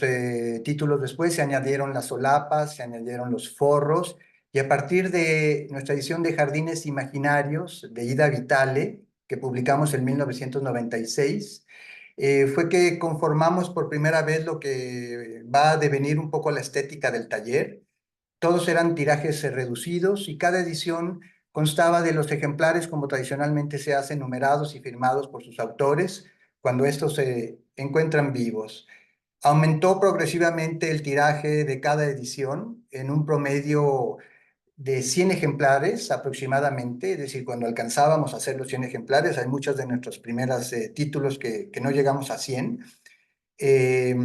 títulos después se añadieron las solapas, se añadieron los forros, y a partir de nuestra edición de Jardines Imaginarios, de Ida Vitale, que publicamos en 1996, fue que conformamos por primera vez lo que va a devenir un poco la estética del taller. Todos eran tirajes reducidos y cada edición constaba de los ejemplares como tradicionalmente se hace, numerados y firmados por sus autores cuando estos se encuentran vivos. Aumentó progresivamente el tiraje de cada edición en un promedio de 100 ejemplares aproximadamente, es decir, cuando alcanzábamos a hacer los 100 ejemplares, hay muchos de nuestros primeros títulos que no llegamos a 100. Eh,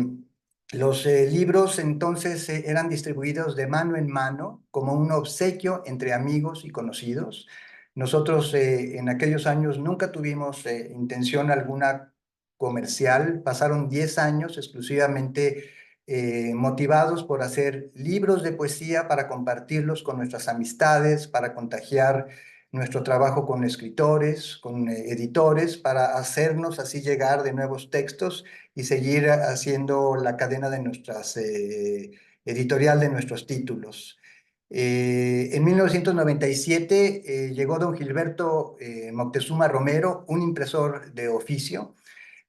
los libros entonces eran distribuidos de mano en mano como un obsequio entre amigos y conocidos. Nosotros en aquellos años nunca tuvimos intención alguna comercial. Pasaron 10 años exclusivamente motivados por hacer libros de poesía para compartirlos con nuestras amistades, para contagiar nuestro trabajo con escritores, con editores, para hacernos así llegar de nuevos textos y seguir haciendo la cadena de nuestras editorial de nuestros títulos. En 1997 llegó don Gilberto Moctezuma Romero, un impresor de oficio,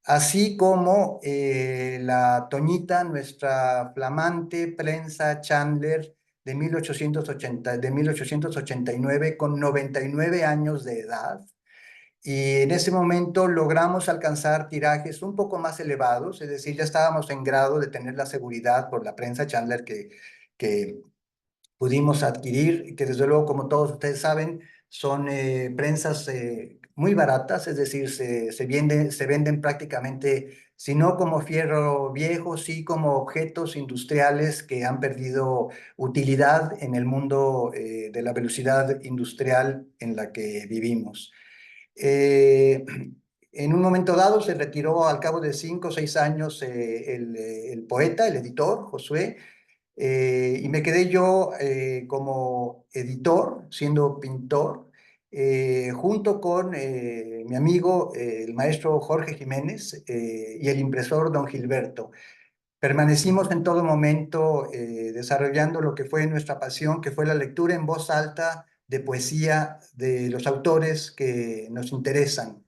así como la Toñita, nuestra flamante prensa Chandler de 1889, con 99 años de edad. Y en ese momento logramos alcanzar tirajes un poco más elevados, es decir, ya estábamos en grado de tener la seguridad por la prensa Chandler que pudimos adquirir, y que desde luego, como todos ustedes saben, son prensas muy baratas, es decir, se venden prácticamente, si no como fierro viejo, sí como objetos industriales que han perdido utilidad en el mundo de la velocidad industrial en la que vivimos. En un momento dado se retiró al cabo de 5 o 6 años el poeta, el editor, Josué, y me quedé yo como editor, siendo pintor, junto con mi amigo, el maestro Jorge Jiménez, y el impresor don Gilberto. Permanecimos en todo momento desarrollando lo que fue nuestra pasión, que fue la lectura en voz alta de poesía de los autores que nos interesan.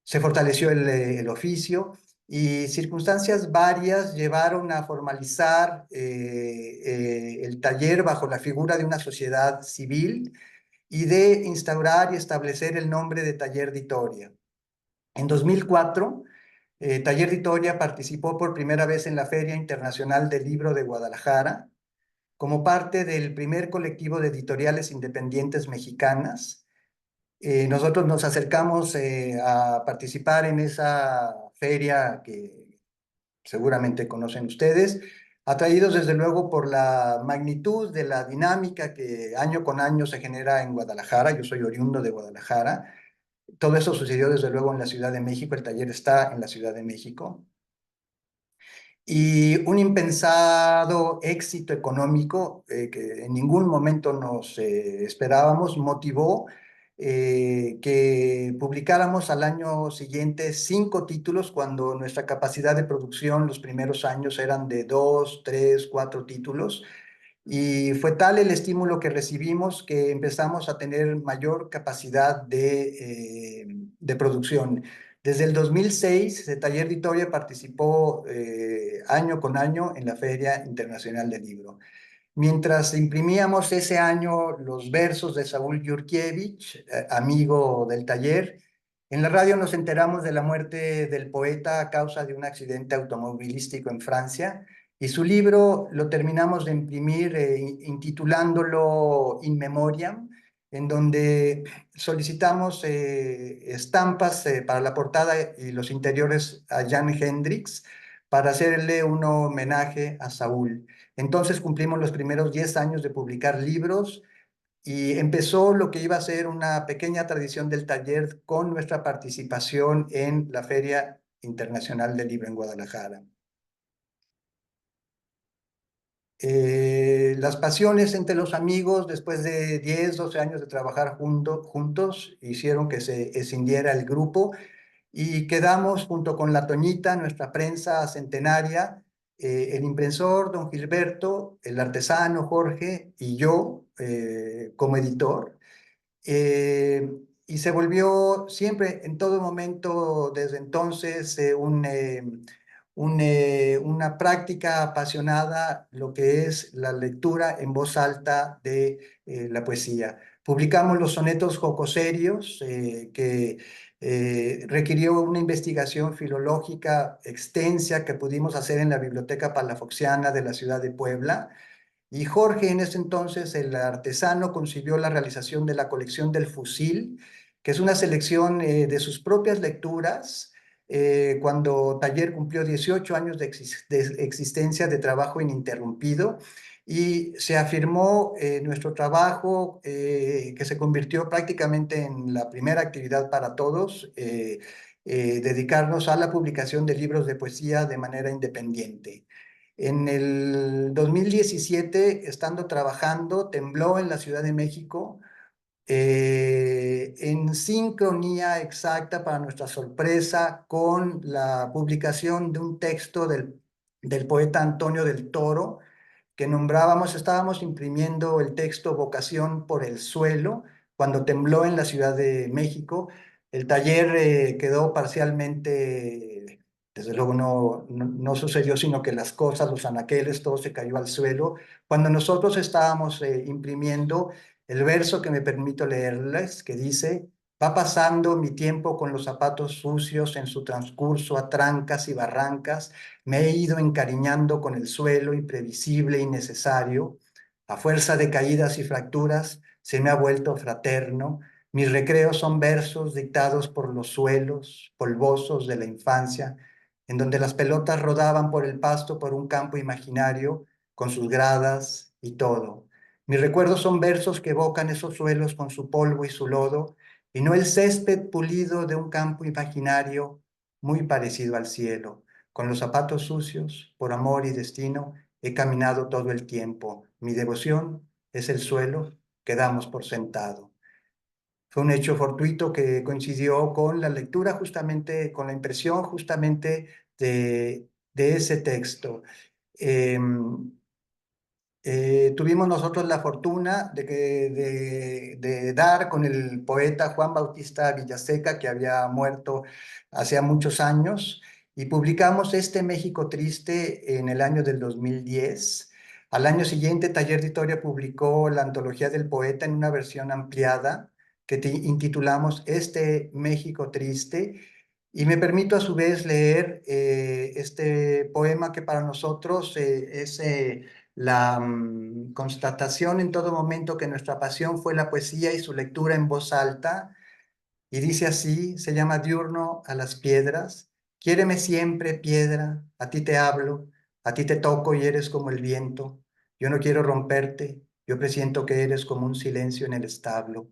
Se fortaleció el oficio y circunstancias varias llevaron a formalizar el taller bajo la figura de una sociedad civil y de instaurar y establecer el nombre de Taller Ditoria. En 2004, Taller Ditoria participó por primera vez en la Feria Internacional del Libro de Guadalajara como parte del primer colectivo de editoriales independientes mexicanas. Nosotros nos acercamos a participar en esa feria que seguramente conocen ustedes, atraídos desde luego por la magnitud de la dinámica que año con año se genera en Guadalajara. Yo soy oriundo de Guadalajara. Todo eso sucedió desde luego en la Ciudad de México, el taller está en la Ciudad de México. Y un impensado éxito económico que en ningún momento nos esperábamos motivó que publicáramos al año siguiente 5 títulos, cuando nuestra capacidad de producción los primeros años eran de 2, 3, 4 títulos. Y fue tal el estímulo que recibimos que empezamos a tener mayor capacidad de producción. Desde el 2006, el Taller Vitoria participó año con año en la Feria Internacional del Libro. Mientras imprimíamos ese año los versos de Saúl Yurkiewicz, amigo del taller, en la radio nos enteramos de la muerte del poeta a causa de un accidente automovilístico en Francia, y su libro lo terminamos de imprimir intitulándolo In Memoriam, en donde solicitamos estampas para la portada y los interiores a Jan Hendricks para hacerle un homenaje a Saúl. Entonces cumplimos los primeros 10 años de publicar libros, y empezó lo que iba a ser una pequeña tradición del taller con nuestra participación en la Feria Internacional del Libro en Guadalajara. Las pasiones entre los amigos, después de 10, 12 años de trabajar juntos, hicieron que se escindiera el grupo, y quedamos junto con la Toñita, nuestra prensa centenaria, el impresor don Gilberto, el artesano Jorge y yo como editor. eh, y se volvió siempre, en todo momento, desde entonces, una práctica apasionada lo que es la lectura en voz alta de la poesía. Publicamos los sonetos jocoserios, que requirió una investigación filológica extensa que pudimos hacer en la Biblioteca Palafoxiana de la ciudad de Puebla. Y Jorge, en ese entonces, el artesano, concibió la realización de la colección del Fusil, que es una selección de sus propias lecturas, cuando Taller cumplió 18 años de existencia, de trabajo ininterrumpido, y se afirmó nuestro trabajo, que se convirtió prácticamente en la primera actividad para todos, dedicarnos a la publicación de libros de poesía de manera independiente. En el 2017, estando trabajando, tembló en la Ciudad de México, en sincronía exacta, para nuestra sorpresa, con la publicación de un texto del poeta Antonio del Toro, que estábamos imprimiendo el texto Vocación por el Suelo, cuando tembló en la Ciudad de México. El taller quedó parcialmente, desde luego no sucedió, sino que las cosas, los anaqueles, todo se cayó al suelo. Cuando nosotros estábamos imprimiendo el verso que me permito leerles, que dice: va pasando mi tiempo con los zapatos sucios en su transcurso a trancas y barrancas, me he ido encariñando con el suelo imprevisible y necesario. A fuerza de caídas y fracturas, se me ha vuelto fraterno. Mis recreos son versos dictados por los suelos polvosos de la infancia, en donde las pelotas rodaban por el pasto, por un campo imaginario, con sus gradas y todo. Mis recuerdos son versos que evocan esos suelos con su polvo y su lodo, y no el césped pulido de un campo imaginario muy parecido al cielo. Con los zapatos sucios, por amor y destino, he caminado todo el tiempo. Mi devoción es el suelo que damos por sentado. Fue un hecho fortuito que coincidió con la lectura, justamente, con la impresión justamente de ese texto. Tuvimos nosotros la fortuna de dar con el poeta Juan Bautista Villaseca, que había muerto hacía muchos años, y publicamos este México Triste en el año del 2010. Al año siguiente, Taller Vitoria publicó la antología del poeta en una versión ampliada que intitulamos Este México Triste, y me permito a su vez leer este poema, que para nosotros es la constatación en todo momento que nuestra pasión fue la poesía y su lectura en voz alta. Y dice así, se llama Diurno a las piedras. Quiéreme siempre, piedra, a ti te hablo, a ti te toco y eres como el viento. Yo no quiero romperte, yo presiento que eres como un silencio en el establo.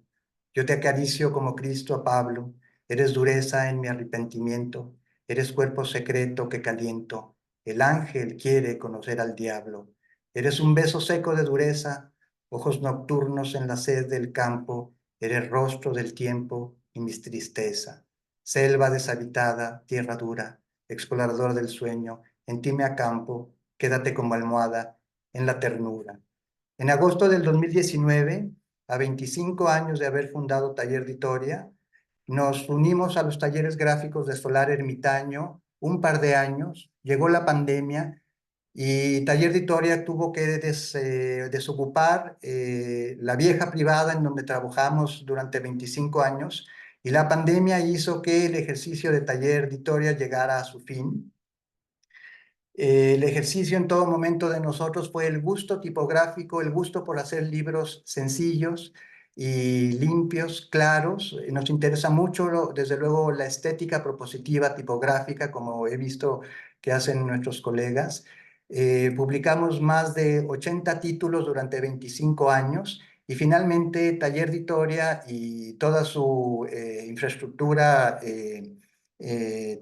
Yo te acaricio como Cristo a Pablo, eres dureza en mi arrepentimiento, eres cuerpo secreto que caliento. El ángel quiere conocer al diablo. Eres un beso seco de dureza, ojos nocturnos en la sed del campo, eres rostro del tiempo y mi tristeza, selva deshabitada, tierra dura, explorador del sueño, en ti me acampo, quédate como almohada en la ternura. En agosto del 2019, a 25 años de haber fundado Taller Vitoria, nos unimos a los talleres gráficos de Solar Ermitaño un par de años, llegó la pandemia y Taller Vitoria tuvo que desocupar la vieja privada en donde trabajamos durante 25 años y la pandemia hizo que el ejercicio de Taller Vitoria llegara a su fin. El ejercicio en todo momento de nosotros fue el gusto tipográfico, el gusto por hacer libros sencillos y limpios, claros. Nos interesa mucho, desde luego, la estética propositiva tipográfica, como he visto que hacen nuestros colegas. Publicamos más de 80 títulos durante 25 años y finalmente Taller Vitoria y toda su infraestructura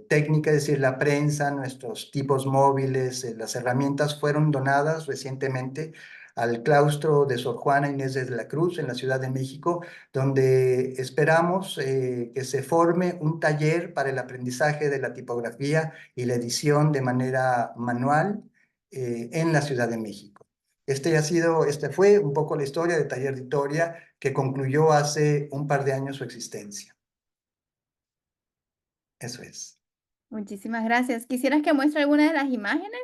técnica, es decir, la prensa, nuestros tipos móviles, las herramientas fueron donadas recientemente al claustro de Sor Juana Inés de la Cruz en la Ciudad de México, donde esperamos que se forme un taller para el aprendizaje de la tipografía y la edición de manera manual en la Ciudad de México. Este fue un poco la historia de Taller Vitoria, que concluyó hace un par de años su existencia. Eso es. Muchísimas gracias. ¿Quisieras que muestre alguna de las imágenes?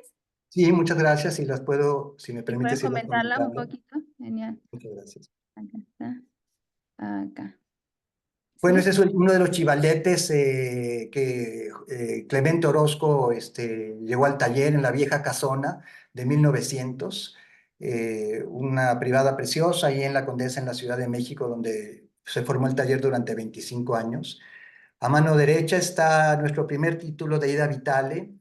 Sí, muchas gracias. Si las puedo, si me Si permite, puedes si las comentarlas un comentando. poquito. Genial. Muchas gracias. Acá está. Acá. Bueno, ¿Sí? ese es uno de los chivaletes que Clemente Orozco llegó al taller en la vieja casona de 1900, una privada preciosa ahí en la Condesa, en la Ciudad de México, donde se formó el taller durante 25 años. A mano derecha está nuestro primer título de Ida Vitale.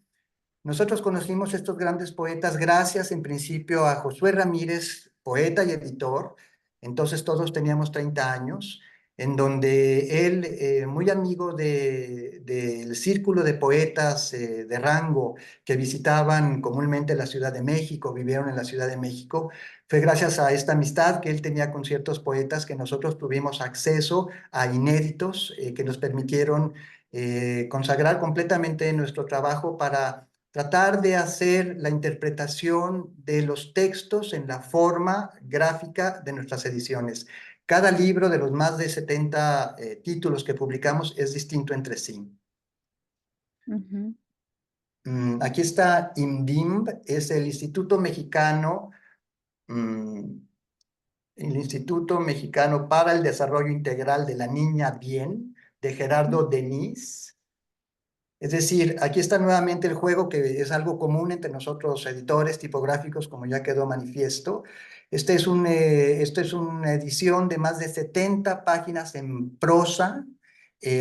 Nosotros conocimos estos grandes poetas gracias en principio a Josué Ramírez, poeta y editor. Entonces todos teníamos 30 años, en donde él, muy amigo del círculo de poetas de rango que visitaban comúnmente la Ciudad de México, vivieron en la Ciudad de México, fue gracias a esta amistad que él tenía con ciertos poetas que nosotros tuvimos acceso a inéditos que nos permitieron consagrar completamente nuestro trabajo para tratar de hacer la interpretación de los textos en la forma gráfica de nuestras ediciones. Cada libro de los más de 70 títulos que publicamos es distinto entre sí. Ujú. Aquí está INDIMB, es el Instituto Mexicano, el Instituto Mexicano para el Desarrollo Integral de la Niña Bien, de Gerardo Denis. Es decir, aquí está nuevamente el juego, que es algo común entre nosotros editores tipográficos, como ya quedó manifiesto. Esta es una edición de más de 70 páginas en prosa.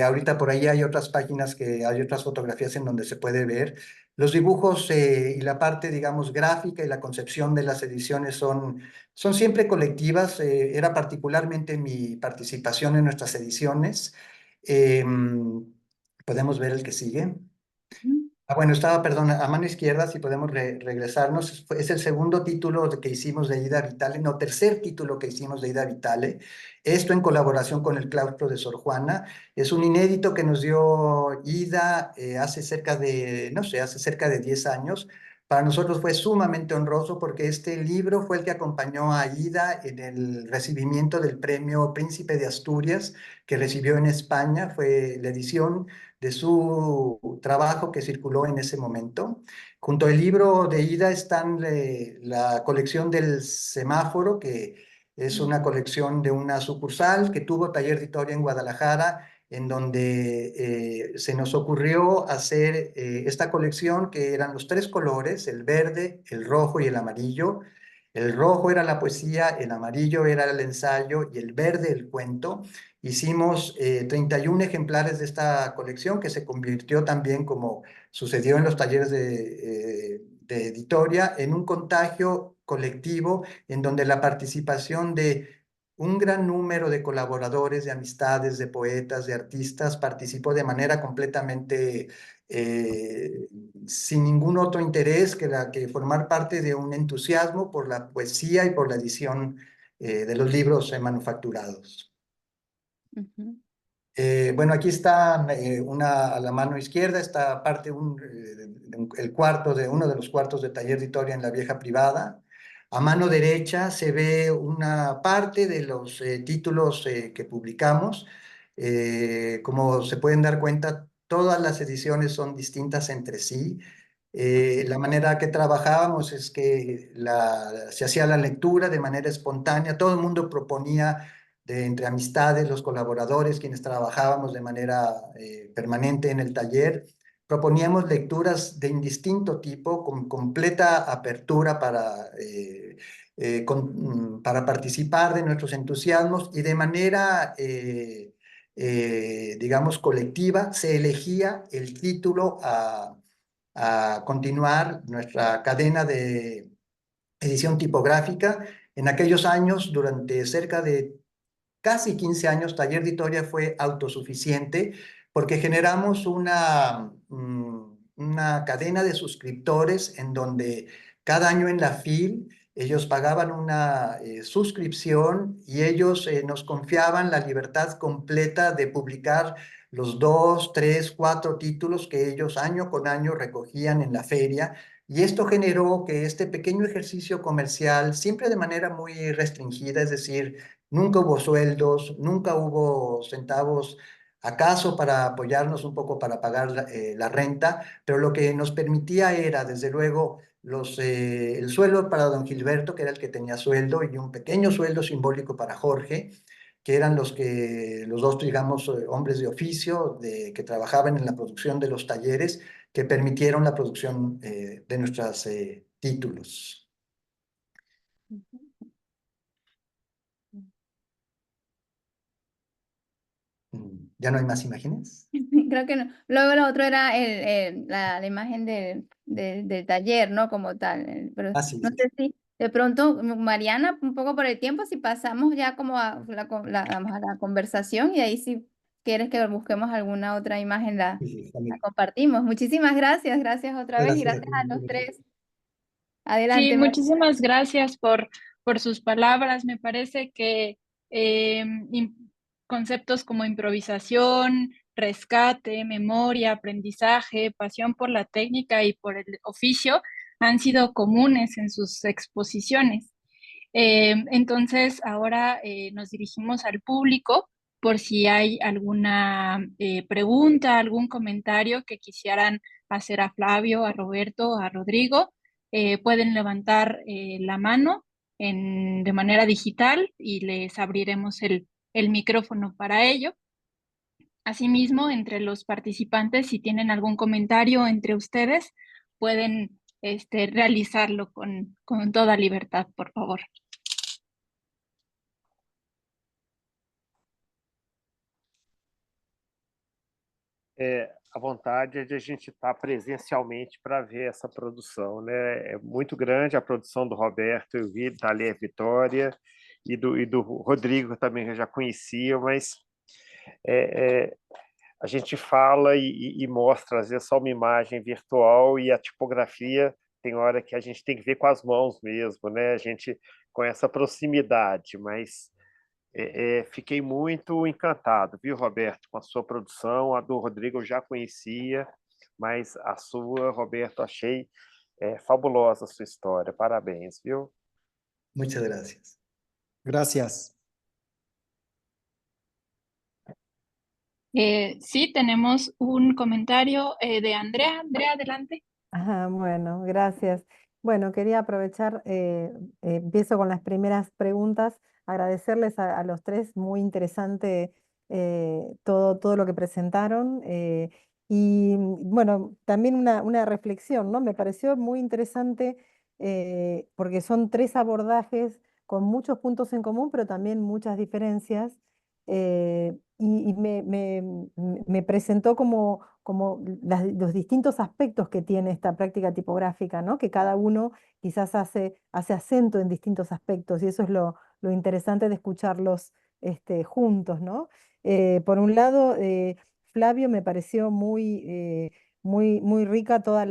Ahorita por ahí hay otras páginas, hay otras fotografías en donde se puede ver. Los dibujos y la parte, digamos, gráfica y la concepción de las ediciones son siempre colectivas. Era particularmente mi participación en nuestras ediciones. Podemos ver el que sigue. Ujú. Bueno, estaba, perdón, a mano izquierda, si podemos regresarnos. Es el segundo título que hicimos de Ida Vitale, no, tercer título que hicimos de Ida Vitale. Esto en colaboración con el claustro de Sor Juana. Es un inédito que nos dio Ida hace cerca de, no sé, hace cerca de 10 años. Para nosotros fue sumamente honroso porque este libro fue el que acompañó a Ida en el recibimiento del premio Príncipe de Asturias que recibió en España. Fue la edición de su trabajo que circuló en ese momento. Junto al libro de Ida están la colección del Semáforo, que es una colección de una sucursal que tuvo Taller Vitoria en Guadalajara, en donde se nos ocurrió hacer esta colección, que eran los tres colores, el verde, el rojo y el amarillo. El rojo era la poesía, el amarillo era el ensayo y el verde el cuento. Hicimos 31 ejemplares de esta colección, que se convirtió también, como sucedió en los talleres de editoria, en un contagio colectivo en donde la participación de un gran número de colaboradores, de amistades, de poetas, de artistas, participó de manera completamente sin ningún otro interés que formar parte de un entusiasmo por la poesía y por la edición de los libros manufacturados. Ujú. Bueno, aquí está a la mano izquierda, está parte el cuarto de uno de los cuartos de taller de Itoria en la vieja privada. A mano derecha se ve una parte de los títulos que publicamos. Como se pueden dar cuenta, todas las ediciones son distintas entre sí. La manera que trabajábamos es que se hacía la lectura de manera espontánea, todo el mundo proponía entre amistades, los colaboradores, quienes trabajábamos de manera permanente en el taller, proponíamos lecturas de indistinto tipo, con completa apertura para participar de nuestros entusiasmos y de manera, digamos, colectiva, se elegía el título a continuar nuestra cadena de edición tipográfica. En aquellos años, durante cerca de casi 15 años, Taller de Itoria fue autosuficiente porque generamos una cadena de suscriptores en donde cada año en la FIL ellos pagaban una suscripción y ellos nos confiaban la libertad completa de publicar los 2, 3, 4 títulos que ellos año con año recogían en la feria. Y esto generó que este pequeño ejercicio comercial, siempre de manera muy restringida, es decir, nunca hubo sueldos, nunca hubo centavos acaso para apoyarnos un poco para pagar la renta, pero lo que nos permitía era, desde luego, el sueldo para don Gilberto, que era el que tenía sueldo, y un pequeño sueldo simbólico para Jorge, que eran los dos, digamos, hombres de oficio que trabajaban en la producción de los talleres, que permitieron la producción de nuestros títulos. ¿Ya no hay más imágenes? Creo que no. Luego lo otro era la imagen del taller, ¿no? Como tal. Pero Ah, sí, no sí. sé si de pronto, Mariana, un poco por el tiempo, si pasamos ya como vamos a la conversación y ahí si quieres que busquemos alguna otra imagen, Sí, sí, está la bien. compartimos. Muchísimas gracias, gracias otra vez y Gracias a gracias ti. a los tres. Sí, Adelante, muchísimas gracias por sus palabras. Me parece que conceptos como improvisación, rescate, memoria, aprendizaje, pasión por la técnica y por el oficio han sido comunes en sus exposiciones. Entonces, ahora nos dirigimos al público por si hay alguna pregunta, algún comentario que quisieran hacer a Flavio, a Roberto, a Rodrigo. Pueden levantar la mano de manera digital y les abriremos el micrófono para ello. Asimismo, entre los participantes, si tienen algún comentario entre ustedes, pueden realizarlo con toda libertad, por favor. A vontade é de a gente estar presencialmente para ver essa produção, né? É muito grande a produção do Roberto, eu vi, da Ler Vitória, e do Rodrigo também, que eu já conhecia, mas a gente fala e mostra, às vezes, só uma imagem virtual e a tipografia tem hora que a gente tem que ver com as mãos mesmo, né? A gente com essa proximidade, mas fiquei muito encantado, viu, Roberto, com a sua produção. A do Rodrigo eu já conhecia, mas a sua, Roberto, achei fabulosa a sua história. Parabéns, viu? Muchas gracias. Gracias. Sí, tenemos un comentario de Andrea. Andrea, adelante. Ajá, bueno, gracias. Bueno, quería aprovechar, empiezo con las primeras preguntas, agradecerles a los tres, muy interesante todo lo que presentaron. Y bueno, también una reflexión, ¿no? Me pareció muy interesante porque son tres abordajes con muchos puntos en común, pero también muchas diferencias. Y me presentó como los distintos aspectos que tiene esta práctica tipográfica, ¿no? Que cada uno quizás hace acento en distintos aspectos y eso es lo interesante de escucharlos juntos, ¿no? Por un lado, Flavio me pareció muy rica toda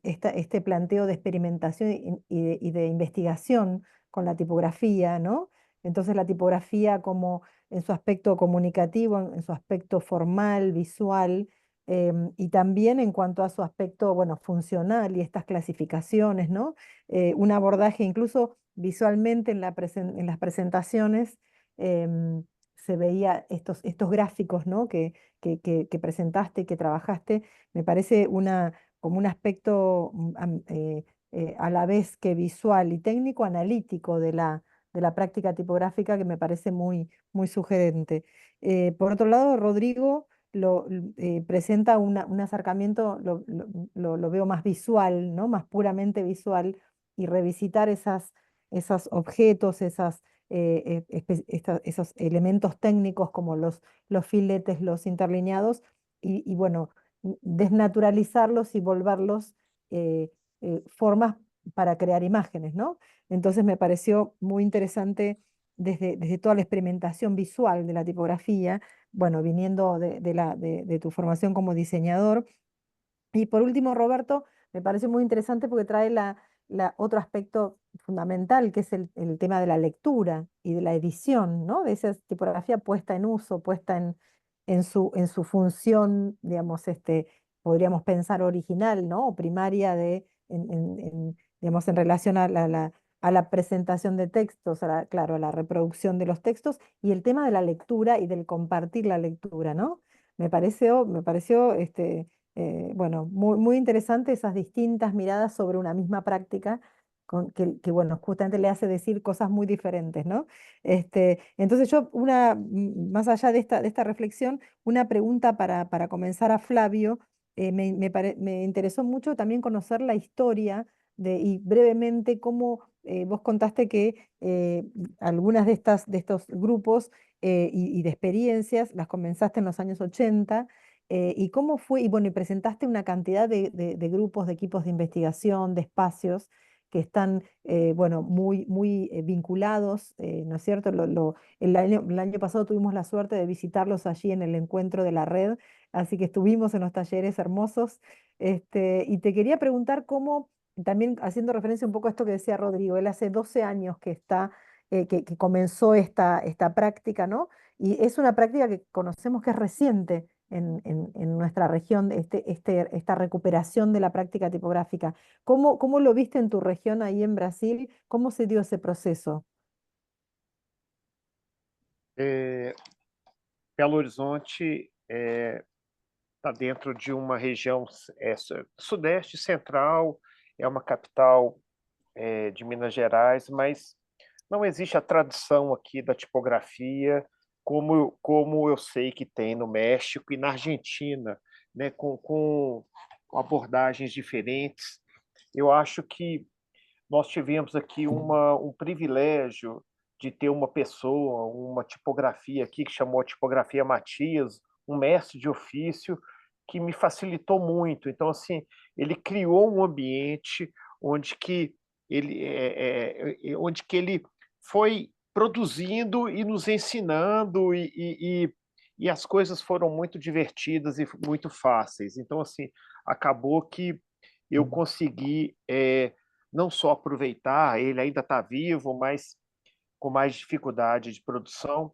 este planteo de experimentación y de investigación con la tipografía, ¿no? Entonces la tipografía como en su aspecto comunicativo, en su aspecto formal, visual, y también en cuanto a su aspecto, bueno, funcional y estas clasificaciones, ¿no? Un abordaje incluso visualmente en en las presentaciones, se veía estos gráficos, ¿no? Que presentaste y que trabajaste, me parece como un aspecto a la vez que visual y técnico, analítico de la práctica tipográfica que me parece muy sugerente. Por otro lado, Rodrigo presenta un acercamiento, lo veo más visual, ¿no? Más puramente visual, y revisitar esos objetos, esos elementos técnicos como los filetes, los interlineados, y bueno, desnaturalizarlos y volverlos formas para crear imágenes, ¿no? Entonces me pareció muy interesante desde toda la experimentación visual de la tipografía, bueno, viniendo de tu formación como diseñador. Y por último, Roberto, me parece muy interesante porque trae otro aspecto fundamental, que es el tema de la lectura y de la edición, ¿no? De esa tipografía puesta en uso, puesta en su función, digamos, podríamos pensar original, ¿no? O primaria digamos, en relación a la presentación de textos, claro, a la reproducción de los textos, y el tema de la lectura y del compartir la lectura, ¿no? Me pareció bueno, muy interesante esas distintas miradas sobre una misma práctica bueno, justamente le hace decir cosas muy diferentes, ¿no? Entonces yo, más allá de esta reflexión, una pregunta para comenzar a Flavio. Me interesó mucho también conocer la historia y brevemente cómo vos contaste que algunas de estos grupos y de experiencias las comenzaste en los años 80. ¿Y cómo fue? Y bueno, y presentaste una cantidad de grupos, de equipos de investigación, de espacios que están, bueno, muy vinculados, ¿no es cierto? El año pasado tuvimos la suerte de visitarlos allí en el encuentro de la red, así que estuvimos en los talleres hermosos. Y te quería preguntar cómo, también haciendo referencia un poco a esto que decía Rodrigo, él hace 12 años que que comenzó esta práctica, ¿no? Y es una práctica que conocemos que es reciente en nuestra región, esta recuperación de la práctica tipográfica. ¿Cómo lo viste en tu región ahí en Brasil? ¿Cómo se dio ese proceso? Belo Horizonte está dentro de uma região sudeste central, é uma capital de Minas Gerais, mas não existe a tradição aqui da tipografia como eu sei que tem no México e na Argentina, né, com abordagens diferentes. Eu acho que nós tivemos aqui um privilégio de ter uma pessoa, uma tipografia aqui que chamou a tipografia Matias, um mestre de ofício que me facilitou muito. Então, assim, ele criou um ambiente onde que ele foi produzindo e nos ensinando e as coisas foram muito divertidas e muito fáceis. Então, assim, acabou que eu consegui não só aproveitar, ele ainda está vivo, mas com mais dificuldade de produção,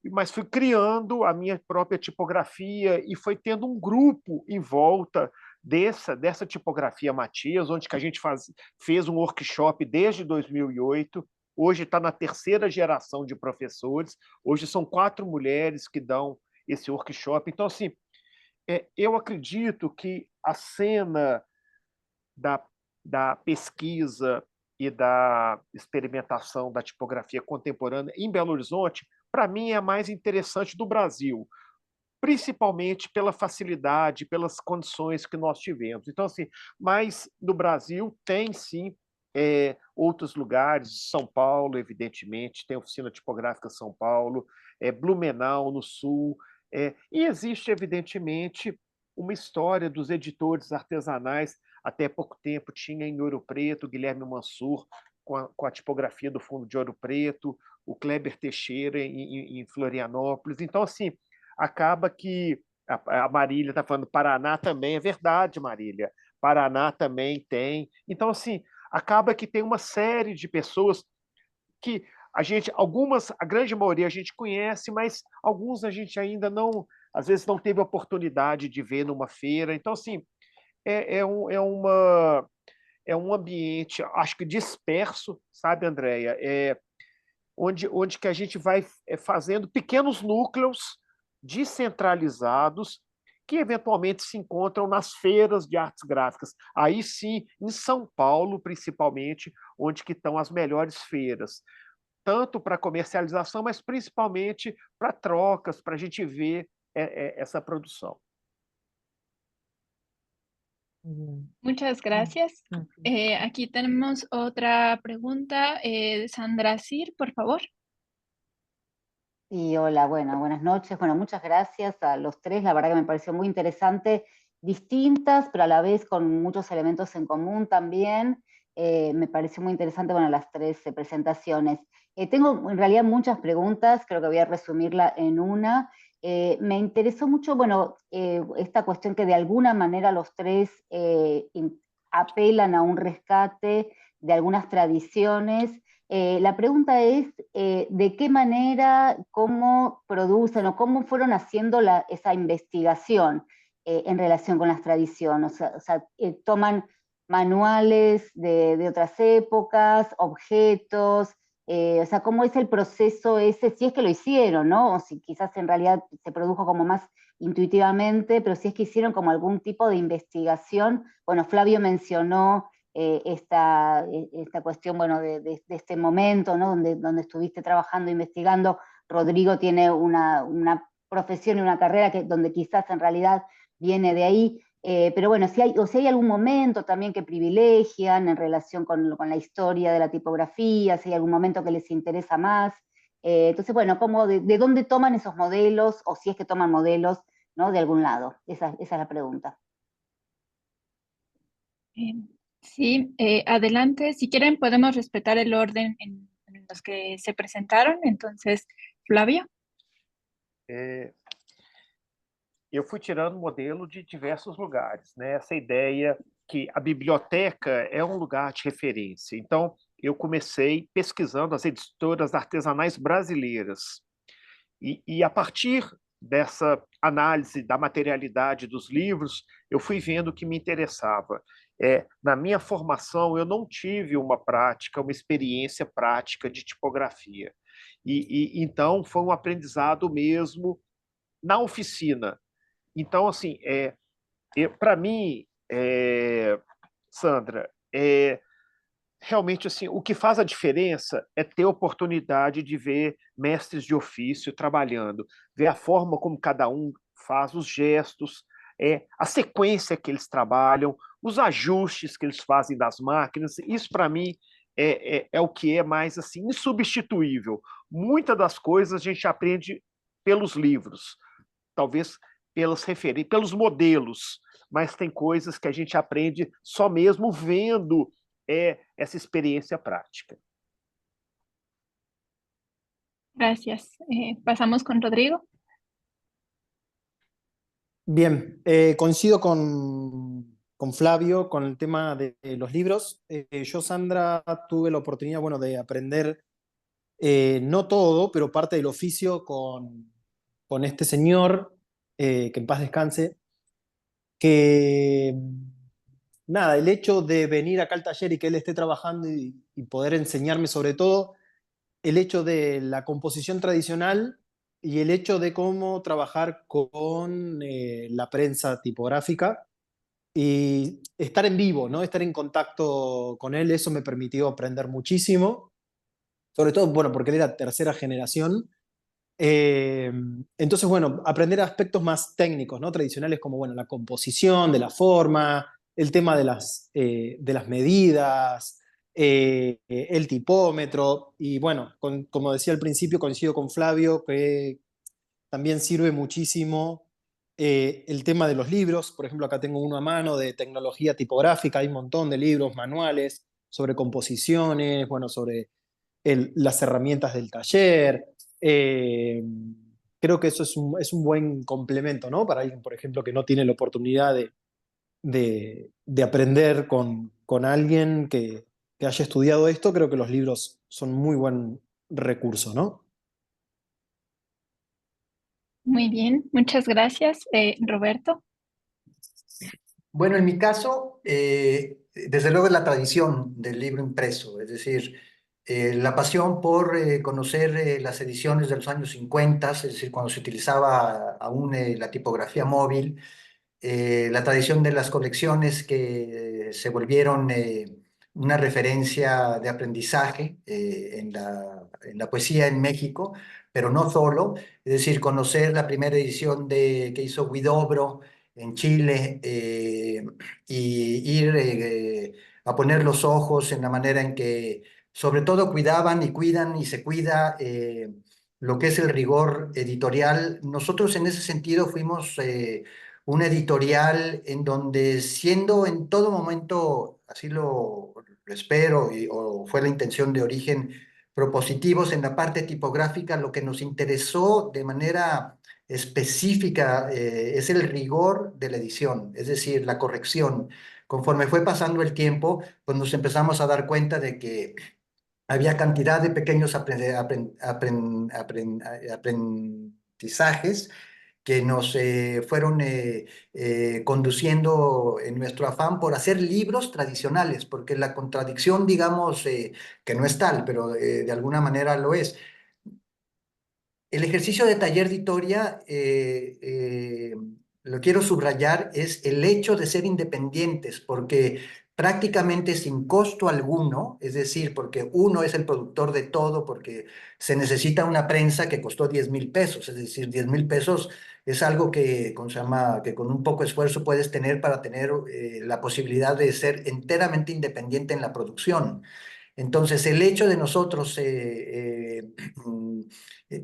mas fui criando a minha própria tipografia e foi tendo um grupo em volta dessa tipografia Matias, onde que a gente fez um workshop desde 2008. Hoje está na terceira geração de professores. Hoje são 4 mulheres que dão esse workshop. Então, assim, eu acredito que a cena da pesquisa e da experimentação da tipografia contemporânea em Belo Horizonte, para mim, é a mais interessante do Brasil, principalmente pela facilidade, pelas condições que nós tivemos. Então, assim, mas no Brasil tem, sim, outros lugares, São Paulo, evidentemente, tem a Oficina Tipográfica São Paulo, Blumenau, no Sul, e existe, evidentemente, uma história dos editores artesanais. Até pouco tempo tinha em Ouro Preto Guilherme Mansur com a tipografia do Fundo de Ouro Preto, o Kleber Teixeira em Florianópolis. Então, assim, acaba que a Marília está falando Paraná também, é verdade, Marília. Paraná também tem. Então, assim, acaba que tem uma série de pessoas que a grande maioria a gente conhece, mas alguns a gente ainda não, às vezes não teve a oportunidade de ver numa feira. Então, assim, é um ambiente, acho que disperso, sabe, Andréia? Onde que a gente vai fazendo pequenos núcleos descentralizados que eventualmente se encontram nas feiras de artes gráficas. Aí sim, em São Paulo, principalmente, onde que estão as melhores feiras, tanto para comercialização, mas principalmente para trocas, para a gente ver essa produção. Muchas gracias. Aquí tenemos otra pregunta. Sandra Sir, por favor. Y hola, bueno, buenas noches. Bueno, muchas gracias a los tres. La verdad que me pareció muy interesante, distintas, pero a la vez con muchos elementos en común también. Me pareció muy interesante, bueno, las tres presentaciones. Tengo en realidad muchas preguntas, creo que voy a resumirla en una. Me interesó mucho, bueno, esta cuestión que de alguna manera los tres apelan a un rescate de algunas tradiciones. La pregunta es, ¿de qué manera, cómo producen o cómo fueron haciendo esa investigación en relación con las tradiciones? O sea, toman manuales de otras épocas, objetos, o sea, ¿cómo es el proceso ese? Si es que lo hicieron, ¿no? O si quizás en realidad se produjo como más intuitivamente, pero si es que hicieron como algún tipo de investigación. Bueno, Flavio mencionó esta cuestión, bueno, de este momento, ¿no? Donde estuviste trabajando, investigando. Rodrigo tiene una profesión y una carrera donde quizás en realidad viene de ahí, pero bueno, si hay algún momento también que privilegian en relación con la historia de la tipografía, si hay algún momento que les interesa más. Entonces, bueno, ¿de dónde toman esos modelos, o si es que toman modelos, ¿no? De algún lado. Esa es la pregunta. Sí, adelante. Si quieren, podemos respetar el orden en los que se presentaron. Entonces, Flavio. Eu fui tirando modelo de diversos lugares, né? Essa ideia que a biblioteca é um lugar de referência. Então, eu comecei pesquisando as editoras artesanais brasileiras. E a partir dessa análise da materialidade dos livros, eu fui vendo o que me interessava. Na minha formação, eu não tive uma prática, uma experiência prática de tipografia. Então, foi um aprendizado mesmo na oficina. Então, assim, para mim, Sandra, realmente, assim, o que faz a diferença é ter a oportunidade de ver mestres de ofício trabalhando, ver a forma como cada um faz os gestos, a sequência que eles trabalham, os ajustes que eles fazem das máquinas. Isso, para mim, é o que é mais assim, insubstituível. Muitas das coisas a gente aprende pelos livros, talvez pelos modelos, mas tem coisas que a gente aprende só mesmo vendo essa experiência prática. Gracias. Pasamos con Rodrigo. Bien, coincido con Flavio con el tema de los libros. Yo, Sandra, tuve la oportunidad, bueno, de aprender no todo, pero parte del oficio con este señor, que en paz descanse, que nada, el hecho de venir acá al taller y que él esté trabajando y poder enseñarme sobre todo el hecho de la composición tradicional y el hecho de cómo trabajar con la prensa tipográfica y estar en vivo, ¿no? Estar en contacto con él, eso me permitió aprender muchísimo, sobre todo, bueno, porque él era tercera generación. Entonces, bueno, aprender aspectos más técnicos, ¿no? Tradicionales, como, bueno, la composición, de la forma, el tema de las medidas, el tipómetro, y bueno, como decía al principio, coincido con Flavio, que también sirve muchísimo el tema de los libros. Por ejemplo, acá tengo uno a mano de tecnología tipográfica, hay un montón de libros, manuales sobre composiciones, bueno, sobre las herramientas del taller. Creo que eso es un buen complemento, ¿no? Para alguien, por ejemplo, que no tiene la oportunidad de aprender con alguien que haya estudiado esto. Creo que los libros son muy buen recurso, ¿no? Muy bien, muchas gracias, Roberto. Bueno, en mi caso, desde luego es la tradición del libro impreso, es decir, la pasión por conocer las ediciones de los años 50, es decir, cuando se utilizaba aún la tipografía móvil, la tradición de las colecciones que se volvieron una referencia de aprendizaje en la poesía en México, pero no solo, es decir, conocer la primera edición que hizo Huidobro en Chile y ir a poner los ojos en la manera en que sobre todo cuidaban y cuidan y se cuida lo que es el rigor editorial. Nosotros en ese sentido fuimos una editorial en donde siendo en todo momento, así lo espero, o fue la intención de origen, propositivos en la parte tipográfica, lo que nos interesó de manera específica es el rigor de la edición, es decir, la corrección. Conforme fue pasando el tiempo, pues nos empezamos a dar cuenta de que había cantidad de pequeños aprendizajes que nos fueron conduciendo en nuestro afán por hacer libros tradicionales, porque la contradicción, digamos, que no es tal, pero de alguna manera lo es. El ejercicio de taller editoria, lo quiero subrayar, es el hecho de ser independientes, porque prácticamente sin costo alguno, es decir, porque uno es el productor de todo, porque se necesita una prensa que costó 10,000 pesos, es decir, 10,000 pesos es algo que, ¿cómo se llama?, que con un poco de esfuerzo puedes tener para tener la posibilidad de ser enteramente independiente en la producción. Entonces, el hecho de nosotros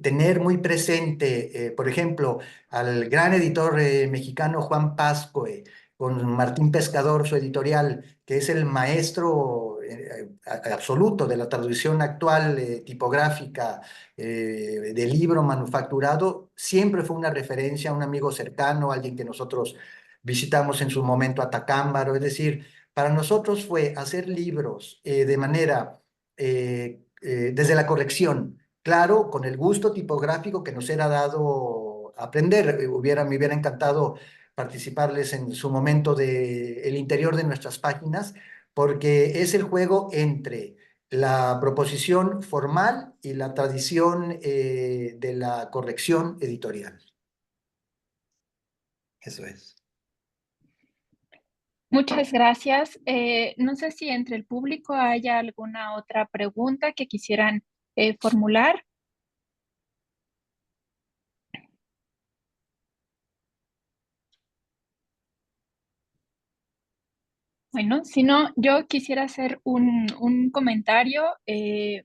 tener muy presente, por ejemplo, al gran editor mexicano Juan Pascue, con Martín Pescador, su editorial, que es el maestro absoluto de la traducción actual tipográfica del libro manufacturado, siempre fue una referencia, un amigo cercano, alguien que nosotros visitamos en su momento a Tacámbaro, es decir, para nosotros fue hacer libros de manera, desde la corrección, claro, con el gusto tipográfico que nos era dado aprender. Me hubiera encantado participarles en su momento de el interior de nuestras páginas, porque es el juego entre la proposición formal y la tradición de la corrección editorial. Eso es. Muchas gracias. No sé si entre el público haya alguna otra pregunta que quisieran formular. Bueno, si no, yo quisiera hacer un comentario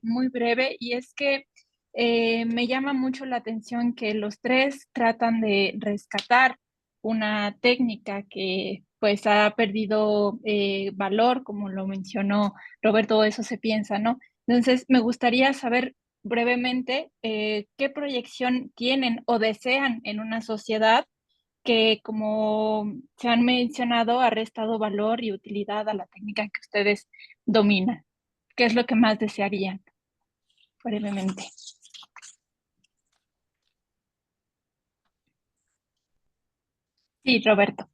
muy breve, y es que me llama mucho la atención que los tres tratan de rescatar una técnica que pues ha perdido valor, como lo mencionó Roberto, eso se piensa, ¿no? Entonces, me gustaría saber brevemente qué proyección tienen o desean en una sociedad que, como se han mencionado, ha restado valor y utilidad a la técnica que ustedes dominan. ¿Qué es lo que más desearían? Brevemente. Sí, Roberto.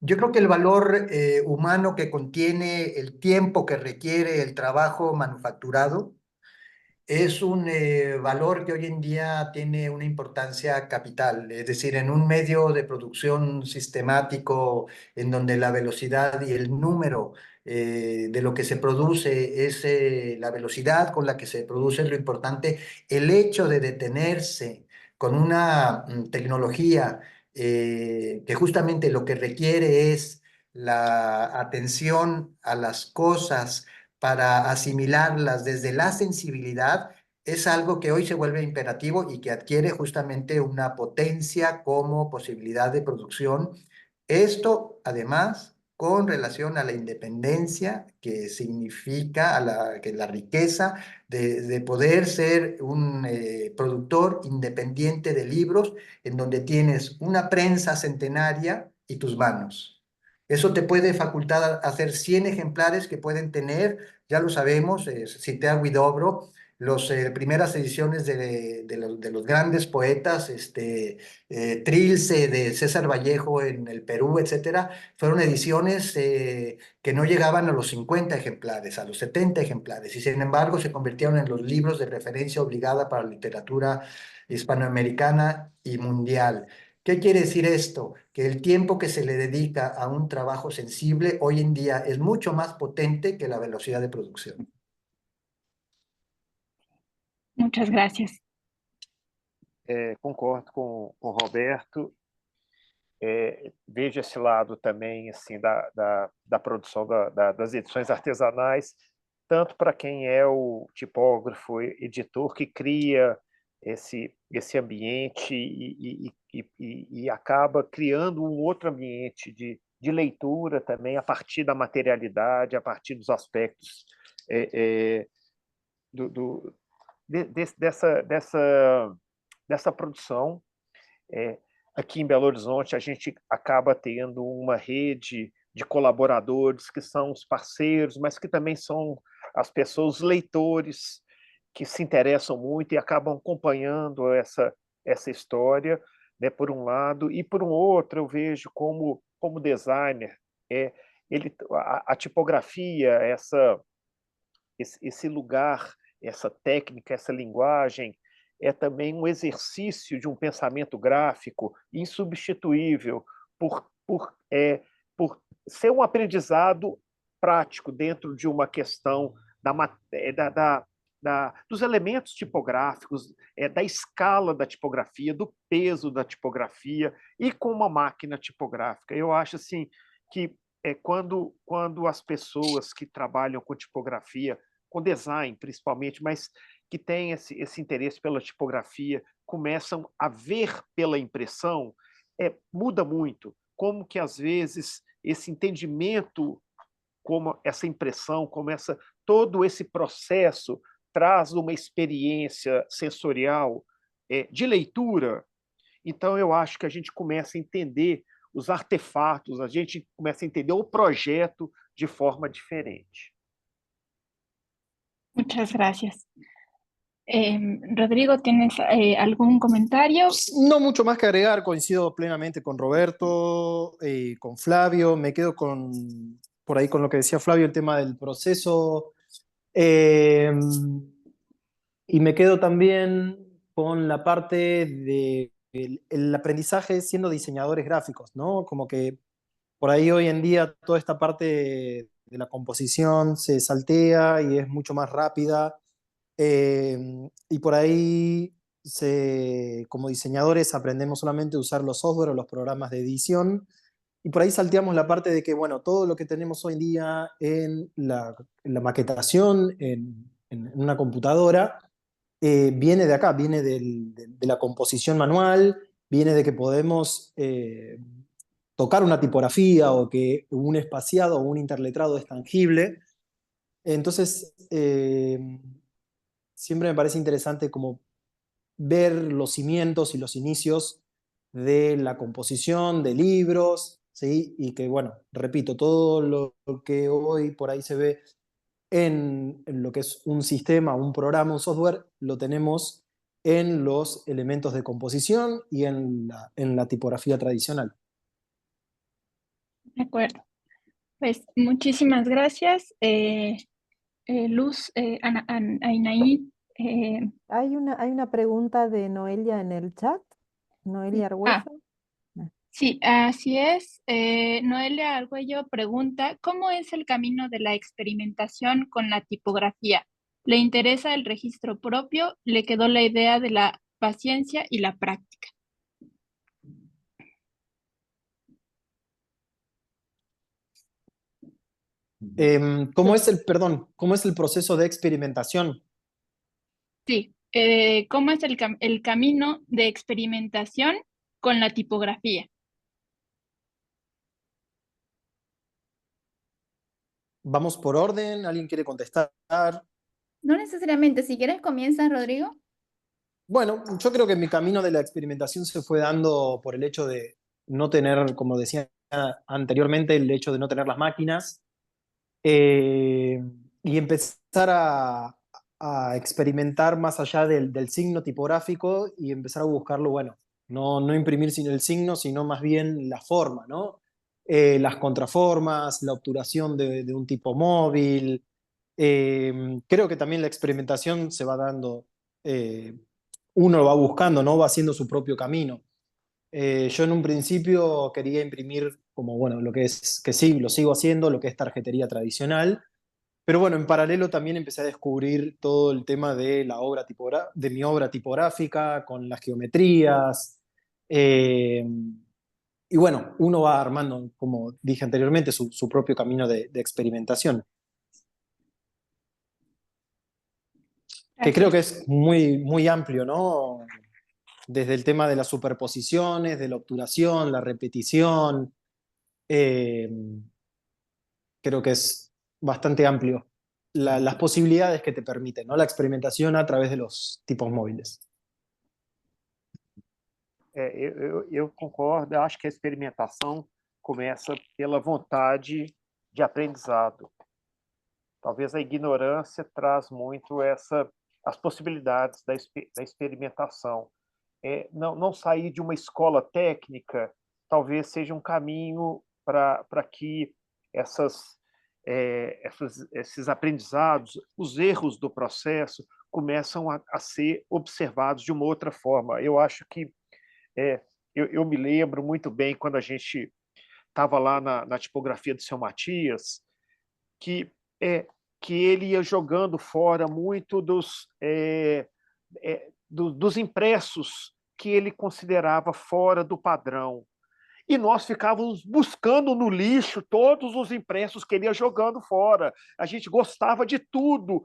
Yo creo que el valor humano que contiene el tiempo que requiere el trabajo manufacturado es un valor que hoy en día tiene una importancia capital, es decir, en un medio de producción sistemático en donde la velocidad y el número de lo que se produce es la velocidad con la que se produce es lo importante, el hecho de detenerse con una tecnología que justamente lo que requiere es la atención a las cosas, para asimilarlas desde la sensibilidad, es algo que hoy se vuelve imperativo y que adquiere justamente una potencia como posibilidad de producción. Esto, además, con relación a la independencia que significa que la riqueza de poder ser un productor independiente de libros en donde tienes una prensa centenaria y tus manos. Eso te puede facultar a hacer 100 ejemplares que pueden tener, ya lo sabemos, cité a Huidobro, las primeras ediciones de los grandes poetas, Trilce de César Vallejo en el Perú, etcétera, fueron ediciones que no llegaban a los 50 ejemplares, a los 70 ejemplares, y sin embargo se convirtieron en los libros de referencia obligada para la literatura hispanoamericana y mundial. ¿Qué quiere decir esto? Que el tiempo que se le dedica a un trabajo sensible hoy en día es mucho más potente que la velocidad de producción. Muchas gracias. Concordo com o Roberto. Vejo esse lado também assim, da produção das edições artesanais, tanto para quem é o tipógrafo, editor, que cria esse ambiente e acaba criando um outro ambiente de leitura também, a partir da materialidade, a partir dos aspectos dessa produção. Aqui em Belo Horizonte, a gente acaba tendo uma rede de colaboradores que são os parceiros, mas que também são as pessoas, os leitores, que se interessam muito e acabam acompanhando essa história, né, por um lado, e por um outro eu vejo como designer, a tipografia, esse lugar, essa técnica, essa linguagem, é também um exercício de um pensamento gráfico insubstituível por ser um aprendizado prático dentro de uma questão dos elementos tipográficos, da escala da tipografia, do peso da tipografia e com uma máquina tipográfica. Eu acho assim, que quando as pessoas que trabalham com tipografia, com design principalmente, mas que têm esse interesse pela tipografia, começam a ver pela impressão, muda muito. Como que, às vezes, esse entendimento, como essa impressão, todo esse processo traz uma experiência sensorial de leitura. Então, eu acho que a gente começa a entender os artefatos, a gente começa a entender o projeto de forma diferente. Muchas gracias. Rodrigo, ¿tienes algún comentario? No mucho más que agregar, coincido plenamente con Roberto, con Flavio, me quedo por ahí con lo que decía Flavio, el tema del proceso, y me quedo también con la parte del aprendizaje siendo diseñadores gráficos, ¿no? Como que por ahí hoy en día toda esta parte de la composición se saltea y es mucho más rápida. Y por ahí, como diseñadores, aprendemos solamente a usar los software o los programas de edición. Y por ahí salteamos la parte de que, bueno, todo lo que tenemos hoy en día en la maquetación, en una computadora, viene de acá, viene de la composición manual, viene de que podemos tocar una tipografía o que un espaciado o un interletrado es tangible. Entonces, siempre me parece interesante como ver los cimientos y los inicios de la composición de libros, ¿sí? Y que, bueno, repito, todo lo que hoy por ahí se ve en lo que es un sistema, un programa, un software, lo tenemos en los elementos de composición y en la tipografía tradicional. De acuerdo. Pues muchísimas gracias. Luz, Ainaí. Hay una pregunta de Noelia en el chat. Noelia Argüello. Sí, así es. Noelia Argüello pregunta, ¿cómo es el camino de la experimentación con la tipografía? ¿Le interesa el registro propio? ¿Le quedó la idea de la paciencia y la práctica? ¿Cómo es el proceso de experimentación? Sí, ¿cómo es el camino de experimentación con la tipografía? ¿Vamos por orden? ¿Alguien quiere contestar? No necesariamente. Si quieres, comienzas, Rodrigo. Bueno, yo creo que mi camino de la experimentación se fue dando por el hecho de no tener, como decía anteriormente, el hecho de no tener las máquinas, y empezar a a experimentar más allá del signo tipográfico y empezar a buscarlo, bueno, no imprimir sin el signo, sino más bien la forma, ¿no? Las contraformas, la obturación de un tipo móvil. Creo que también la experimentación se va dando, uno lo va buscando, ¿no? Va haciendo su propio camino. Yo en un principio quería imprimir como, bueno, lo que es, que sí, lo sigo haciendo, lo que es tarjetería tradicional, pero bueno, en paralelo también empecé a descubrir todo el tema de de mi obra tipográfica, con las geometrías, eh, y bueno, uno va armando, como dije anteriormente, su propio camino de experimentación, que creo que Gracias. es muy amplio, ¿no? Desde el tema de las superposiciones, de la obturación, la repetición, eh, creo que es bastante amplio las posibilidades que te permiten, ¿no? La experimentación a través de los tipos móviles. Eu concordo, eu acho que a experimentação começa pela vontade de aprendizado. Talvez a ignorância traz muito as possibilidades da experimentação. Não sair de uma escola técnica talvez seja um caminho para que esses aprendizados, os erros do processo, começam a ser observados de uma outra forma. Eu acho que eu me lembro muito bem quando a gente estava lá na tipografia do seu Matias, que, que ele ia jogando fora muito dos impressos que ele considerava fora do padrão. E nós ficávamos buscando no lixo todos os impressos que ele ia jogando fora. A gente gostava de tudo.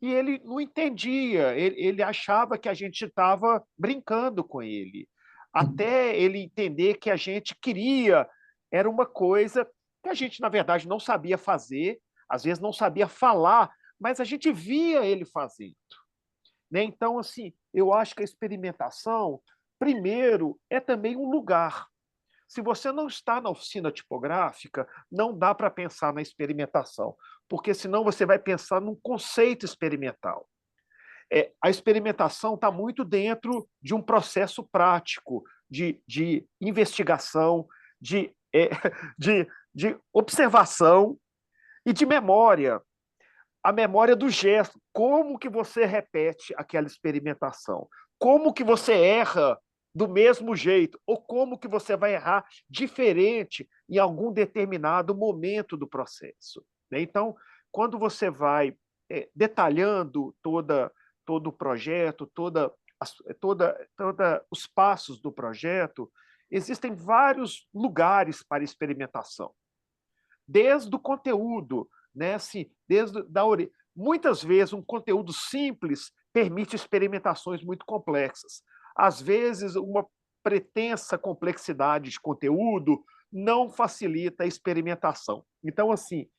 E ele não entendia, ele achava que a gente estava brincando com ele. Até ele entender que a gente queria, era uma coisa que a gente, na verdade, não sabia fazer, às vezes não sabia falar, mas a gente via ele fazendo. Né? Então, assim, eu acho que a experimentação, primeiro, é também um lugar. Se você não está na oficina tipográfica, não dá para pensar na experimentação, porque senão você vai pensar num conceito experimental. A experimentação está muito dentro de um processo prático de investigação, de observação e de memória. A memória do gesto. Como que você repete aquela experimentação? Como que você erra do mesmo jeito? Ou como que você vai errar diferente em algum determinado momento do processo? Então, quando você vai detalhando todo o projeto, todos os passos do projeto, existem vários lugares para experimentação. Desde o conteúdo, né? Assim, muitas vezes um conteúdo simples permite experimentações muito complexas. Às vezes, uma pretensa complexidade de conteúdo não facilita a experimentação. Então, assim,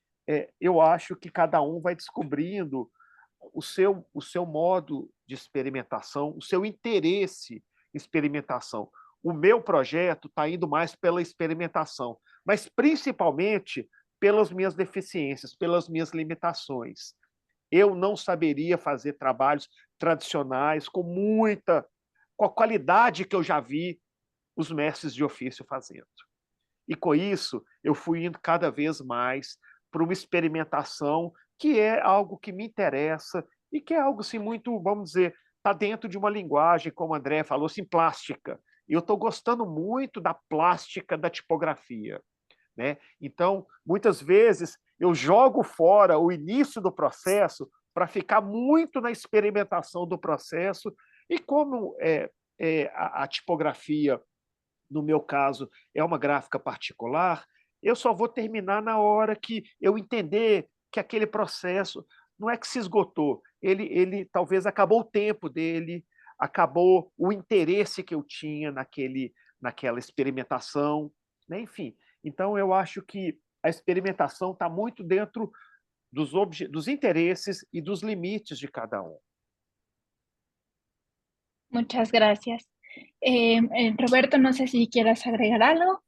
eu acho que cada um vai descobrindo o seu modo de experimentação, o seu interesse em experimentação. O meu projeto está indo mais pela experimentação, mas principalmente pelas minhas deficiências, pelas minhas limitações. Eu não saberia fazer trabalhos tradicionais com a qualidade que eu já vi os mestres de ofício fazendo. E com isso, eu fui indo cada vez mais para uma experimentação que é algo que me interessa e que é algo assim, muito, vamos dizer, está dentro de uma linguagem, como o André falou, assim, plástica. E eu estou gostando muito da plástica da tipografia. Né? Então, muitas vezes, eu jogo fora o início do processo para ficar muito na experimentação do processo. E como a tipografia, no meu caso, é uma gráfica particular, eu só vou terminar na hora que eu entender que aquele processo não é que se esgotou, ele talvez acabou o tempo dele, acabou o interesse que eu tinha naquela experimentação, né? Enfim. Então, eu acho que a experimentação está muito dentro dos interesses e dos limites de cada um. Muchas gracias. Roberto, no sé si quieras agregar algo.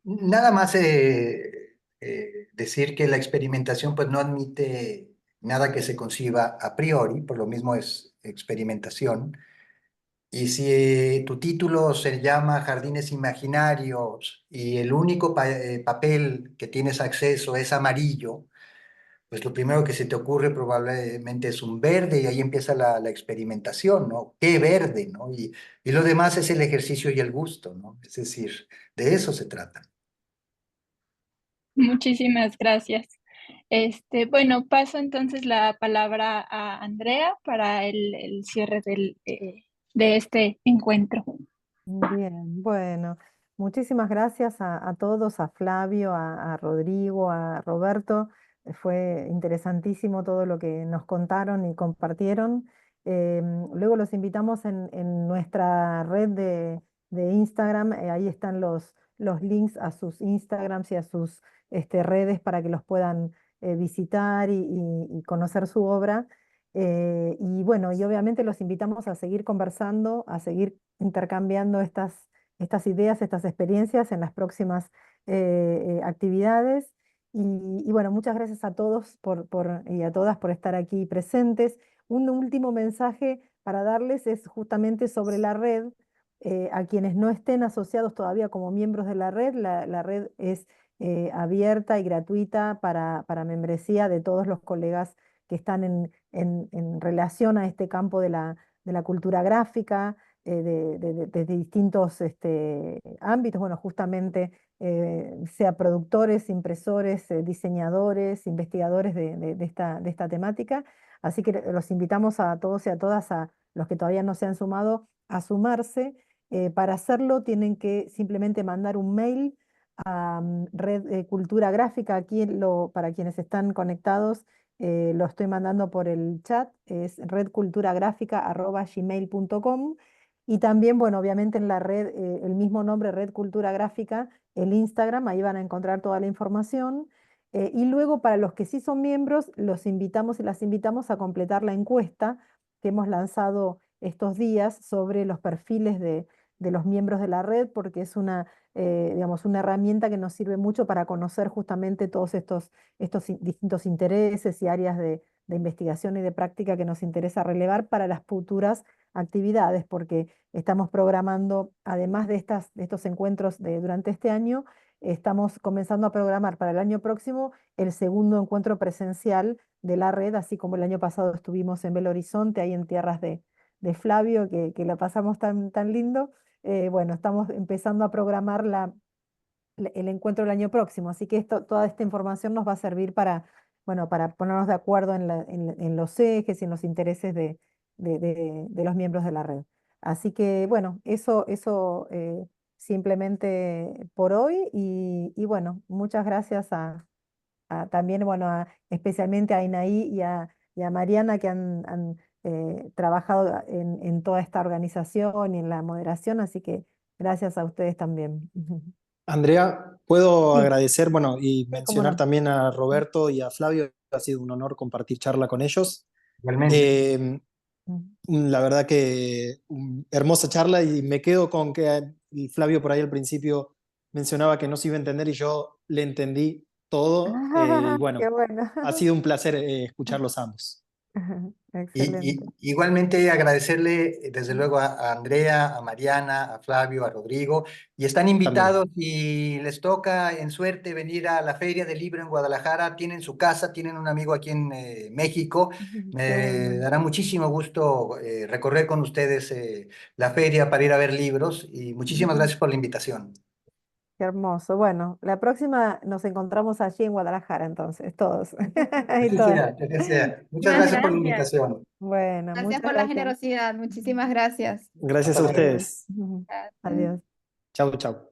Nada más decir que la experimentación pues no admite nada que se conciba a priori, por lo mismo es experimentación. Y si tu título se llama Jardines Imaginarios y el único papel que tienes acceso es amarillo, pues lo primero que se te ocurre probablemente es un verde y ahí empieza la experimentación, ¿no? ¿Qué verde, no? Y lo demás es el ejercicio y el gusto, ¿no? Es decir, de eso se trata. Muchísimas gracias. Bueno, paso entonces la palabra a Andrea para el cierre de este encuentro. Bien, bueno, muchísimas gracias a todos, a Flavio, a Rodrigo, a Roberto. Fue interesantísimo todo lo que nos contaron y compartieron. Luego los invitamos en nuestra red de Instagram. Ahí están los links a sus Instagrams y a sus redes para que los puedan visitar y conocer su obra. Y bueno, y obviamente los invitamos a seguir conversando, a seguir intercambiando estas ideas, estas experiencias en las próximas actividades. Y bueno, muchas gracias a todos y a todas por estar aquí presentes. Un último mensaje para darles es justamente sobre la red. A quienes no estén asociados todavía como miembros de la red, la red es abierta y gratuita para membresía de todos los colegas que están en relación a este campo de la cultura gráfica, de distintos ámbitos, bueno, justamente sea productores, impresores, diseñadores, investigadores de esta temática. Así que los invitamos a todos y a todas, a los que todavía no se han sumado, a sumarse. Para hacerlo tienen que simplemente mandar un mail a Red Cultura Gráfica, aquí para quienes están conectados. Lo estoy mandando por el chat, es redculturagráfica@gmail.com. Y también, bueno, obviamente en la red, el mismo nombre, Red Cultura Gráfica, el Instagram, ahí van a encontrar toda la información. Y luego para los que sí son miembros, los invitamos y las invitamos a completar la encuesta que hemos lanzado estos días sobre los perfiles de los miembros de la red, porque es digamos, una herramienta que nos sirve mucho para conocer justamente todos estos distintos intereses y áreas de investigación y de práctica que nos interesa relevar para las futuras actividades, porque estamos programando, además de estos encuentros durante este año, estamos comenzando a programar para el año próximo el segundo encuentro presencial de la red, así como el año pasado estuvimos en Belo Horizonte, ahí en tierras de Flavio, que la pasamos tan lindo. Bueno, estamos empezando a programar el encuentro del año próximo. Así que toda esta información nos va a servir bueno, para ponernos de acuerdo en los ejes y en los intereses de los miembros de la red. Así que, bueno, eso simplemente por hoy. Y bueno, muchas gracias también, bueno, especialmente a Inaí y a Mariana que han trabajado en toda esta organización y en la moderación. Así que gracias a ustedes también. Andrea, puedo Sí, agradecer, bueno, y sí, cómo mencionar no. también a Roberto y a Flavio. Ha sido un honor compartir charla con ellos. Igualmente. Eh, la verdad que hermosa charla, y me quedo con que Flavio por ahí al principio mencionaba que no se iba a entender y yo le entendí todo. Y Qué bueno, bueno. ha sido un placer escucharlos ambos. Excelente. Igualmente agradecerle desde luego a Andrea, a Mariana, a Flavio, a Rodrigo, y están También. invitados si les toca en suerte venir a la Feria del Libro en Guadalajara, tienen su casa, tienen un amigo aquí en México, Qué me bueno. dará muchísimo gusto recorrer con ustedes la feria para ir a ver libros y muchísimas gracias por la invitación. Qué hermoso. Bueno, la próxima nos encontramos allí en Guadalajara, entonces, todos y Así todas. sea, así sea. Muchas Muchas gracias por la gracias. invitación. Bueno, Gracias muchas por la gracias. generosidad. Muchísimas gracias. Gracias Hasta a luego. Adiós. ustedes. Gracias. Adiós. Chau, chau.